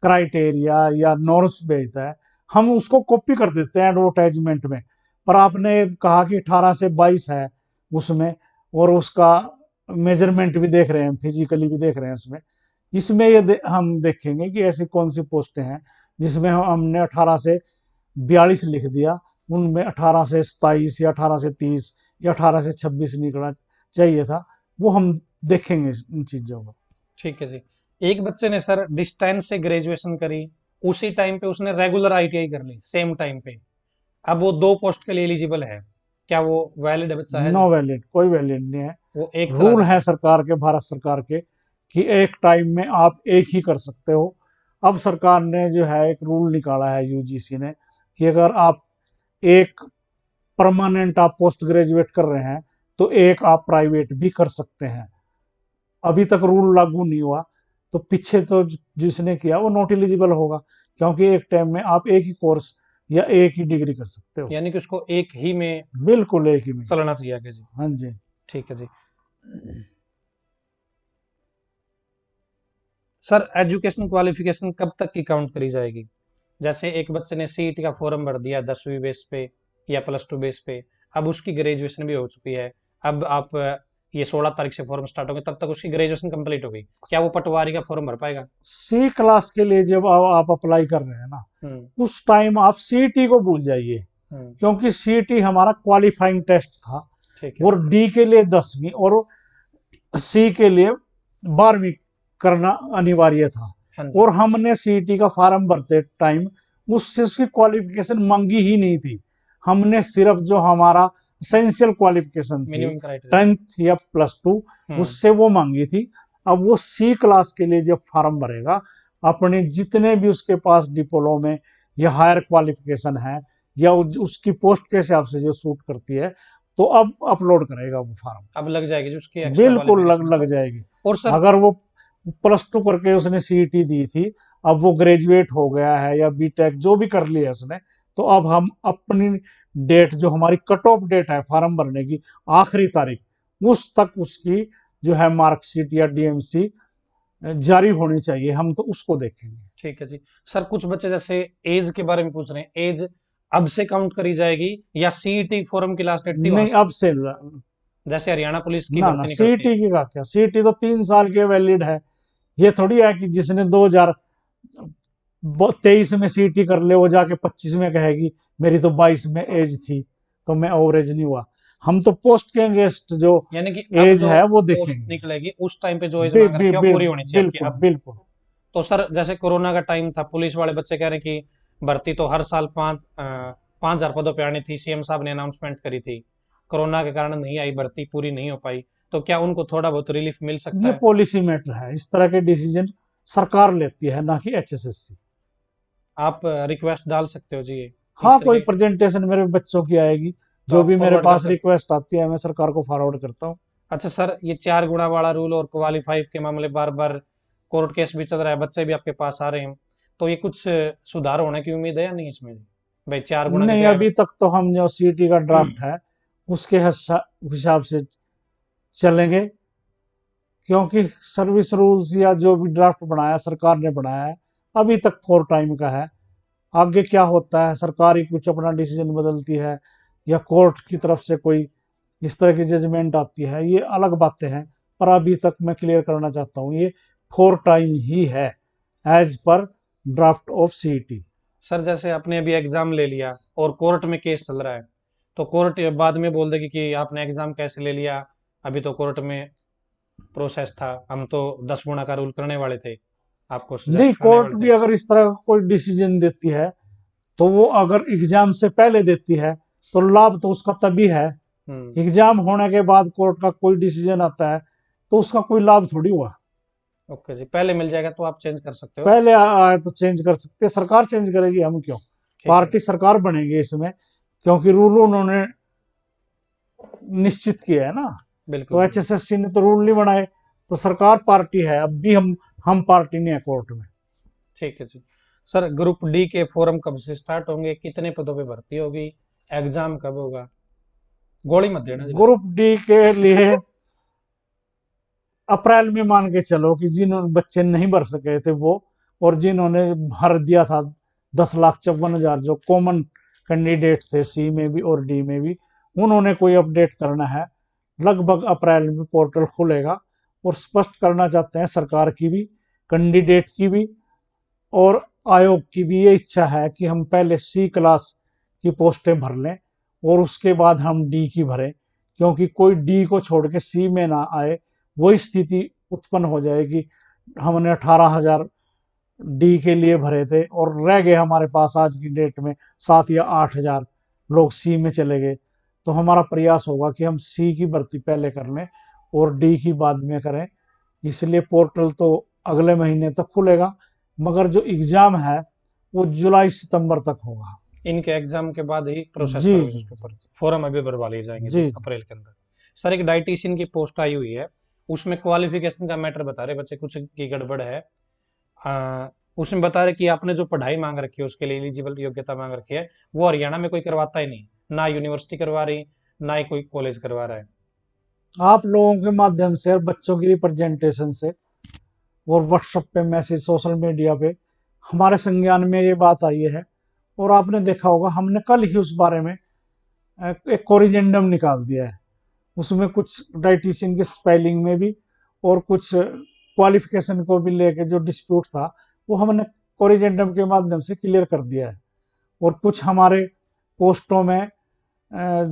क्राइटेरिया या नॉर्म्स भेजता है, हम उसको कॉपी कर देते हैं एडवर्टाइजमेंट में। पर आपने कहा कि 18 से 22 है उसमें, और उसका मेजरमेंट भी देख रहे हैं, फिजिकली भी देख रहे हैं उसमें। इसमें हम देखेंगे कि ऐसी कौन सी पोस्टें हैं जिसमें हमने 18 से 42 लिख दिया, उनमें 18 से 27 या 18 से 30 या 18 से 26 निकलना चाहिए था। वो हम देखेंगे इन चीजों को। ठीक है जी। एक बच्चे ने सर डिस्टेंस से ग्रेजुएशन करी, उसी टाइम पे उसने रेगुलर आईटीआई कर ली सेम टाइम पे, अब वो दो पोस्ट के लिए एलिजिबल है, क्या वो वैलिड बच्चा है नो जी? वैलिड, कोई वैलिड नहीं है। वो एक चला रूल है सकता है। सरकार के, भारत सरकार के, कि एक टाइम में आप एक ही कर सकते हो। अब सरकार ने जो है एक रूल निकाला है, यूजीसी ने, कि अगर आप एक परमानेंट आप पोस्ट ग्रेजुएट कर रहे हैं तो एक आप प्राइवेट भी कर सकते हैं। अभी तक रूल लागू नहीं हुआ, तो पीछे तो जिसने किया वो नॉट एलिजिबल होगा, क्योंकि एक टाइम में आप एक ही कोर्स या एक ही डिग्री कर सकते हो। यानी कि उसको एक ही में बिल्कुल एक ही में। चलना चाहिए आगे जी। हाँ जी। ठीक है जी। सर एजुकेशन क्वालिफिकेशन कब तक की काउंट करी जाएगी? जैसे एक बच्चे ने सीईटी का फॉर्म भर दिया 10वीं बेस पे या +2 बेस पे, अब उसकी ग्रेजुएशन भी हो चुकी है, अब आप ये 16 तारीख से फॉर्म स्टार्ट होंगे, तब तक उसकी ग्रेजुएशन कंप्लीट हो गई, क्या वो पटवारी का फॉर्म भर पाएगा? सी क्लास के लिए जब आप अप्लाई कर रहे हैं ना, हम्म। उस टाइम आप सीईटी को भूल जाइए, हम्म। क्योंकि सीईटी हमारा क्वालिफाइंग टेस्ट था। ठीक है। और डी के लिए 10वीं और सी के लिए 12वीं करना अनिवार्य था। हाँ जी। और हमने सीईटी का फॉर्म भरते टाइम उससे उसकी क्वालिफिकेशन मांगी ही नहीं थी। हमने सिर्फ जो हमारा एसेंशियल क्वालिफिकेशन थी, मिनिमम क्राइटेरिया। 10th या +2, उससे वो मांगी थी। अब वो सी क्लास के लिए जब फॉर्म भरेगा, अपने जितने भी उसके पास डिप्लोमे या हायर क्वालिफिकेशन है, या उसकी पोस्ट के हिसाब से जो सूट करती है, तो अब अपलोड करेगा वो फॉर्म। अब लग जाएगी जो उसकी एक्स्ट्रा बिल्कुल क्वालिफिकेशन लग तो। जाएगी। और सर अगर वो +2 करके उसने सीईटी दी थी, अब वो ग्रेजुएट हो गया है या बीटेक जो भी कर लिया उसने, तो अब हम अपनी डेट, जो हमारी कट ऑफ डेट है फॉर्म भरने की, आखिरी तारीख, उस तक उसकी जो है मार्कशीट या डीएमसी जारी होनी चाहिए, हम तो उसको देखेंगे। ठीक है जी। सर कुछ बच्चे जैसे एज के बारे में पूछ रहे हैं, एज अब से काउंट करी जाएगी या सीईटी फॉर्म की लास्ट डेट थी वहां नहीं, से? अब से जैसे हरियाणा पुलिस की ना ना, भर्ती निकलती है। सीईटी की का क्या, सीईटी तो 3 साल के वैलिड है। ये थोड़ी है कि जिसने 2023 में सीईटी कर ले, वो जाके 25 में कहेगी मेरी तो 22 में एज थी, तो मैं ओवरेज नहीं हुआ। हम तो पोस्ट के अगेंस्ट जो यानी कि अब एज जो है वो पोस्ट देखेंगे। निकलेगी उस टाइम पे जो एज बि, मांग बि, रखी है वो बि, पूरी होनी चाहिए आपकी बिल्कुल अब। बिल्कुल। तो सर जैसे कोरोना का टाइम था, पुलिस वाले बच्चे कह रहे हैं कि भर्ती तो हर साल 5,000 पदों पे आनी थी, सीएम साहब ने अनाउंसमेंट करी थी, कोरोना के कारण नहीं आई, भर्ती पूरी नहीं हो पाई, तो क्या उनको थोड़ा बहुत रिलीफ मिल सकता ये है? पॉलिसी मैटर है, इस तरह के डिसीजन सरकार लेती है, ना कि एचएसएससी। आप रिक्वेस्ट डाल सकते हो जी इस हाँ, कोई तरीके, प्रेजेंटेशन मेरे बच्चों की आएगी, तो जो आप भी मेरे फॉरवर्ड कर पास सकते रिक्वेस्ट आती है मैं सरकार को फॉरवर्ड करता हूँ। हो। अच्छा सर, ये 4 गुणा वाला रूल और क्वालिफाई के मामले बार बार कोर्ट केस भी चल रहा है, बच्चे भी आपके पास आ रहे हैं, तो ये कुछ सुधार होने की उम्मीद है या नहीं इसमें? भाई 4 गुणा की नहीं, जगह। अभी तक तो हम जो सीईटी का ड्राफ्ट है उसके हिसाब से चलेंगे, क्योंकि सर्विस रूल्स या जो भी ड्राफ्ट बनाया सरकार ने बनाया है, अभी तक 4 टाइम का है। आगे क्या होता है, सरकार ही कुछ अपना डिसीजन बदलती है या कोर्ट की तरफ से कोई इस तरह की जजमेंट आती है, ये अलग बातें हैं। पर अभी तक मैं क्लियर करना चाहता हूँ, ये 4 टाइम ही है, as per draft of CET. Sir जैसे आपने अभी एग्जाम ले लिया और कोर्ट में केस चल रहा है, तो कोर्ट बाद में बोल देगी कि आपने एग्जाम कैसे ले लिया, अभी तो कोर्ट में प्रोसेस था, हम तो 10 गुना का रूल करने वाले थे, आपको नहीं, सजेस्ट करने कोर्ट वाले भी थे। अगर इस तरह का कोई डिसीजन देती है तो वो अगर एग्जाम से पहले देती है तो लाभ तो उसका तभी है। हम्म। एग्जाम होने के बाद कोर्ट का कोई डिसीजन आता है तो उसका कोई लाभ थोड़ी हुआ। ओके जी, पहले मिल जाएगा तो आप चेंज कर सकते हो। पहले आए तो चेंज कर सकते हैं, सरकार चेंज करेगी, हम क्यों। ठीक है। पार्टी सरकार बनेगी इसमें, क्योंकि रूल उन्होंने निश्चित किया है ना। बिल्कुल तो बिल्कुल। एचएसएससी ने तो रूल नहीं बनाए, तो सरकार पार्टी है, अब भी हम पार्टी नहीं है कोर्ट में। ठीक है जी। सर ग्रुप डी के फॉर्म कब से स्टार्ट होंगे, कितने पदों पे भर्ती होगी, एग्जाम कब होगा? गोली मत देना जी बस। ग्रुप डी के लिए अप्रैल में मान के चलो कि जिन्होंने बच्चे नहीं भर सके थे वो, और जिन्होंने भर दिया था 10,54,000 जो कॉमन कैंडिडेट थे सी में भी और डी में भी, उन्होंने कोई अपडेट करना है, लगभग अप्रैल में पोर्टल खुलेगा। और स्पष्ट करना चाहते हैं सरकार की भी, कैंडिडेट की भी, और आयोग की भी ये इच्छा है कि हम पहले सी क्लास की पोस्टें भर लें और उसके बाद हम डी की भरें, क्योंकि कोई डी को छोड़ के सी में ना आए, वही स्थिति उत्पन्न हो जाएगी। हमने 18,000 डी के लिए भरे थे और रह गए हमारे पास आज की डेट में 7 या 8 हजार लोग सी में चले गए। तो हमारा प्रयास होगा कि हम सी की भर्ती पहले कर लें और डी की बाद में करें। इसलिए पोर्टल तो अगले महीने तक खुलेगा, मगर जो एग्जाम है वो जुलाई सितंबर तक होगा। इनके एग्जाम के बाद ही प्रोसेस जी करोगे जी इसके ऊपर, फॉर्म अभी भरवा लिए जाएंगे जी जी जी। अप्रैल के अंदर। सर एक डाइटिशियन की पोस्ट आई हुई है, उसमें क्वालिफिकेशन का मैटर बता रहे बच्चे, कुछ की गड़बड़ है। उसमें बता रहे कि आपने जो पढ़ाई मांग रखी है उसके लिए एलिजिबल योग्यता मांग रखी है, वो हरियाणा में कोई करवाता ही नहीं, ना यूनिवर्सिटी करवा रही, ना ही कोई कॉलेज करवा रहा है। आप लोगों के माध्यम से और बच्चों की रिप्रेजेंटेशन से और व्हाट्सएप पे मैसेज, सोशल मीडिया पे हमारे संज्ञान में ये बात आई है। और आपने देखा होगा हमने कल ही उस बारे में एक कोरिजेंडम निकाल दिया है। उसमें कुछ डाइटिशियन के स्पेलिंग में भी और कुछ क्वालिफिकेशन को भी लेके जो डिस्प्यूट था वो हमने कोरिजेंडम के माध्यम से क्लियर कर दिया है। और कुछ हमारे पोस्टों में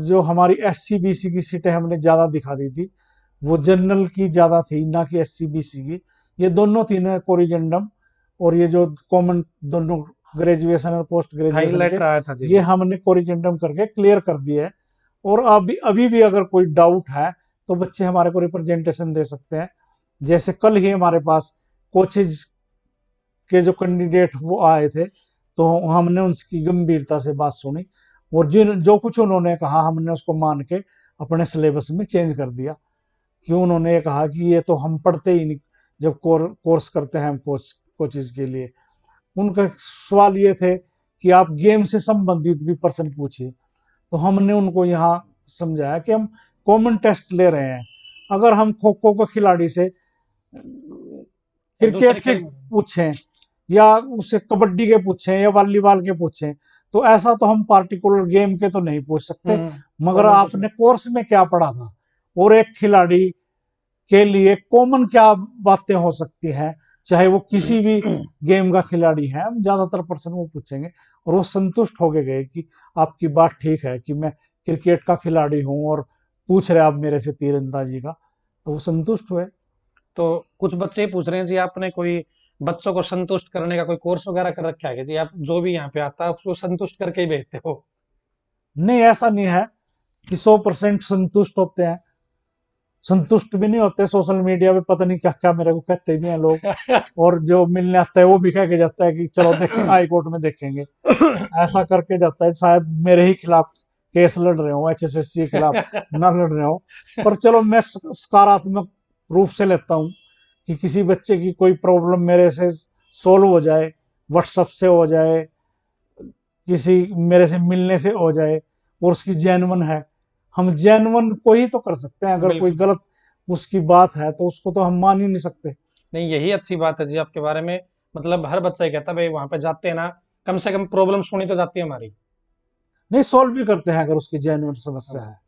जो हमारी एससी बीसी की सीटें हमने ज़्यादा दिखा दी थी, वो जनरल की ज़्यादा थी ना कि एससी बीसी की। ये दोनों थी ना कोरिजेंडम, और ये जो कॉमन दोनों ग्रेजुएशन और पोस्ट ग्रेजुएशन के, हाईलाइटर आया था जी ये जी। हमने कोरिजेंडम करके क्लियर कर दिए है। और अभी अभी भी अगर कोई डाउट है तो बच्चे हमारे को रिप्रेजेंटेशन दे सकते हैं। जैसे कल ही हमारे पास कोचेज के जो कैंडिडेट वो आए थे, तो हमने उनकी गंभीरता से बात सुनी, और जिन जो कुछ उन्होंने कहा हमने उसको मान के अपने सिलेबस में चेंज कर दिया। क्यों, उन्होंने ये कहा कि ये तो हम पढ़ते ही नहीं जब कोर्स करते हैं हम कोचेज के लिए। उनका सवाल ये थे कि आप गेम से संबंधित भी प्रश्न पूछिए। तो हमने उनको यहाँ समझाया कि हम कॉमन टेस्ट ले रहे हैं, अगर हम खो खो के खिलाड़ी से और क्रिकेट दूसरे के खेल। पूछें या उसे कबड्डी के पूछें या वॉलीबॉल के पूछें, तो ऐसा तो हम पार्टिकुलर गेम के तो नहीं पूछ सकते। मगर कॉमन पूछ आपने रहे। कोर्स में क्या पढ़ा था, और एक खिलाड़ी के लिए कॉमन क्या बातें हो सकती हैं, चाहे वो किसी भी गेम का खिलाड़ी है, हम ज्यादातर पर्सन वो पूछेंगे। और वो संतुष्ट हो गए कि आपकी बात ठीक है कि मैं क्रिकेट का खिलाड़ी हूँ और पूछ रहे आप मेरे से तीरंदाजी का, तो वो संतुष्ट हुए। तो कुछ बच्चे ही पूछ रहे हैं जी, आपने कोई बच्चों को संतुष्ट करने का कोई कोर्स वगैरह कर रखा है क्या जी? आप जो भी यहाँ पे आता है उसको संतुष्ट करके ही भेजते हो? नहीं, ऐसा नहीं है कि 100% संतुष्ट होते हैं, संतुष्ट भी नहीं होते। सोशल मीडिया पे पता नहीं क्या क्या मेरे को कहते भी हैं लोग, और जो मिलने आता है वो भी कह के जाता है कि चलो देखें हाई कोर्ट में देखेंगे, ऐसा करके जाता है। शायद मेरे ही खिलाफ केस लड़ रहे हो, एचएसएससी के खिलाफ ना लड़ रहे हो। पर चलो मैं सकारात्मक रूप से लेता हूँ कि किसी बच्चे की कोई प्रॉब्लम मेरे से सोल्व हो जाए, व्हाट्सएप से हो जाए, किसी मेरे से मिलने से हो जाए, और उसकी जेन्युइन है। हम जेन्युइन को ही तो कर सकते हैं, अगर कोई बिल्कुल। गलत उसकी बात है तो उसको तो हम मान ही नहीं सकते। नहीं, यही अच्छी बात है जी आपके बारे में। मतलब हर बच्चा ही कहता है भाई वहां पे जाते हैं ना, कम से कम प्रॉब्लम सुनी तो जाती है हमारी। नहीं, सॉल्व भी करते हैं अगर उसकी जेन्युइन समस्या अब है।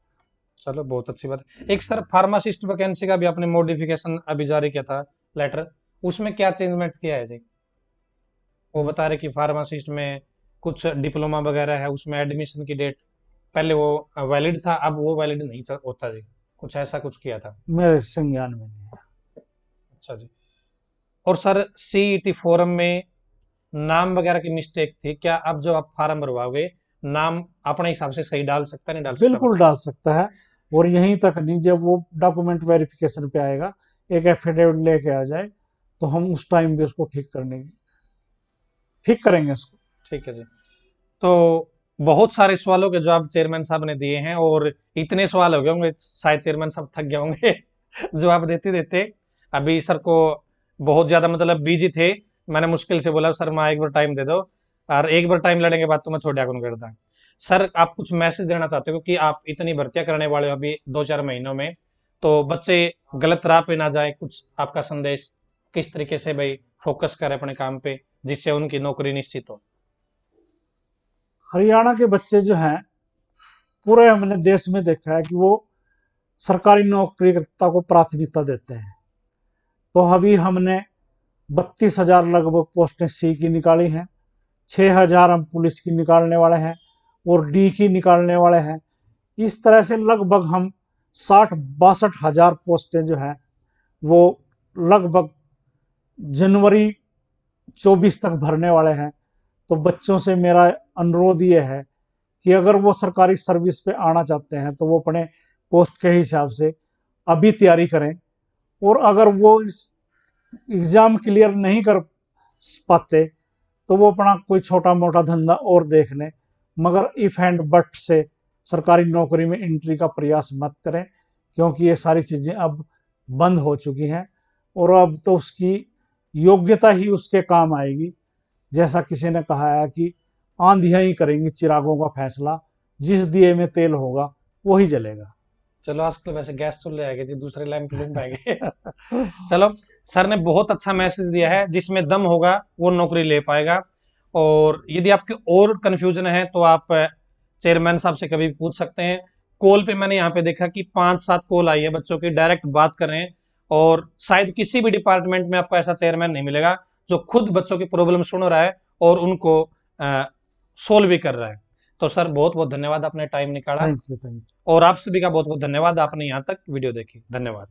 चलो बहुत अच्छी बात है। एक सर फार्मासिस्ट वैकेंसी का भी आपने मॉडिफिकेशन अभी जारी किया था, लेटर, उसमें क्या चेंजमेंट किया है जी? वो बता रहे कि फार्मासिस्ट में कुछ डिप्लोमा वगैरह है उसमें एडमिशन की डेट पहले वो वैलिड था, अब वो वैलिड नहीं होता जी, कुछ ऐसा कुछ किया था। मेरे संज्ञान में नहीं है। अच्छा जी। और सर सीईटी फॉरम में नाम वगैरह की मिस्टेक थी क्या? अब जो आप फार्म भरवाओगे नाम अपने हिसाब से सही डाल सकता नहीं डाल सकता बिल्कुल बच्चा? डाल सकता है। और यहीं तक नहीं, जब वो डॉक्यूमेंट वेरिफिकेशन पे आएगा, एक एफिडेविट लेके आ जाए, तो हम उस टाइम भी उसको ठीक करेंगे उसको। ठीक है जी। तो बहुत सारे सवालों के जवाब चेयरमैन साहब ने दिए हैं, और इतने सवाल हो गए होंगे शायद चेयरमैन साहब थक गए होंगे जवाब देते देते। अभी सर को बहुत ज्यादा मतलब बिजी थे, मैंने मुश्किल से बोला सर मैं एक बार टाइम दे दो, और एक बार टाइम लड़ेंगे बाद तो मैं छोड़ कौन करता। सर आप कुछ मैसेज देना चाहते हो कि आप इतनी भर्तियां करने वाले हो अभी 2-4 महीनों में, तो बच्चे गलत राह पे ना जाए, कुछ आपका संदेश किस तरीके से भाई फोकस करें अपने काम पे जिससे उनकी नौकरी निश्चित हो? हरियाणा के बच्चे जो हैं, पूरे हमने देश में देखा है कि वो सरकारी नौकरीकर्ता को प्राथमिकता देते हैं। तो अभी हमने 32,000 लगभग पोस्टें सी की निकाली हैं, 6,000 हम पुलिस की निकालने वाले हैं, और डी की निकालने वाले हैं। इस तरह से लगभग हम 60-62,000 पोस्टें जो हैं वो लगभग जनवरी 24 तक भरने वाले हैं। तो बच्चों से मेरा अनुरोध ये है कि अगर वो सरकारी सर्विस पे आना चाहते हैं तो वो अपने पोस्ट के हिसाब से अभी तैयारी करें। और अगर वो इस एग्जाम क्लियर नहीं कर पाते तो वो अपना कोई छोटा मोटा धंधा और देख लें, मगर इफ एंड बट से सरकारी नौकरी में एंट्री का प्रयास मत करें, क्योंकि ये सारी चीज़ें अब बंद हो चुकी हैं। और अब तो उसकी योग्यता ही उसके काम आएगी। जैसा किसी ने कहा है कि आंधियां ही करेंगी चिरागों का फैसला, जिस दिए में तेल होगा वही जलेगा। चलो आजकल वैसे गैस चूल्हे आ गए जी, दूसरे लैंप लूंप आएंगे चलो, सर ने बहुत अच्छा मैसेज दिया है, जिसमें दम होगा वो नौकरी ले पाएगा। और यदि आपके और कंफ्यूजन है तो आप चेयरमैन साहब से कभी भी पूछ सकते हैं। कॉल पे मैंने यहाँ पे देखा कि 5-7 कॉल आई है बच्चों की, डायरेक्ट बात कर रहे हैं। और शायद किसी भी डिपार्टमेंट में आपको ऐसा चेयरमैन नहीं मिलेगा जो खुद बच्चों की प्रॉब्लम सुन रहा है और उनको सोल्व भी कर रहा है। तो सर बहुत बहुत धन्यवाद, आपने टाइम निकाला। Thank you, thank you. और आप सभी का बहुत बहुत धन्यवाद, आपने यहाँ तक वीडियो देखी। धन्यवाद।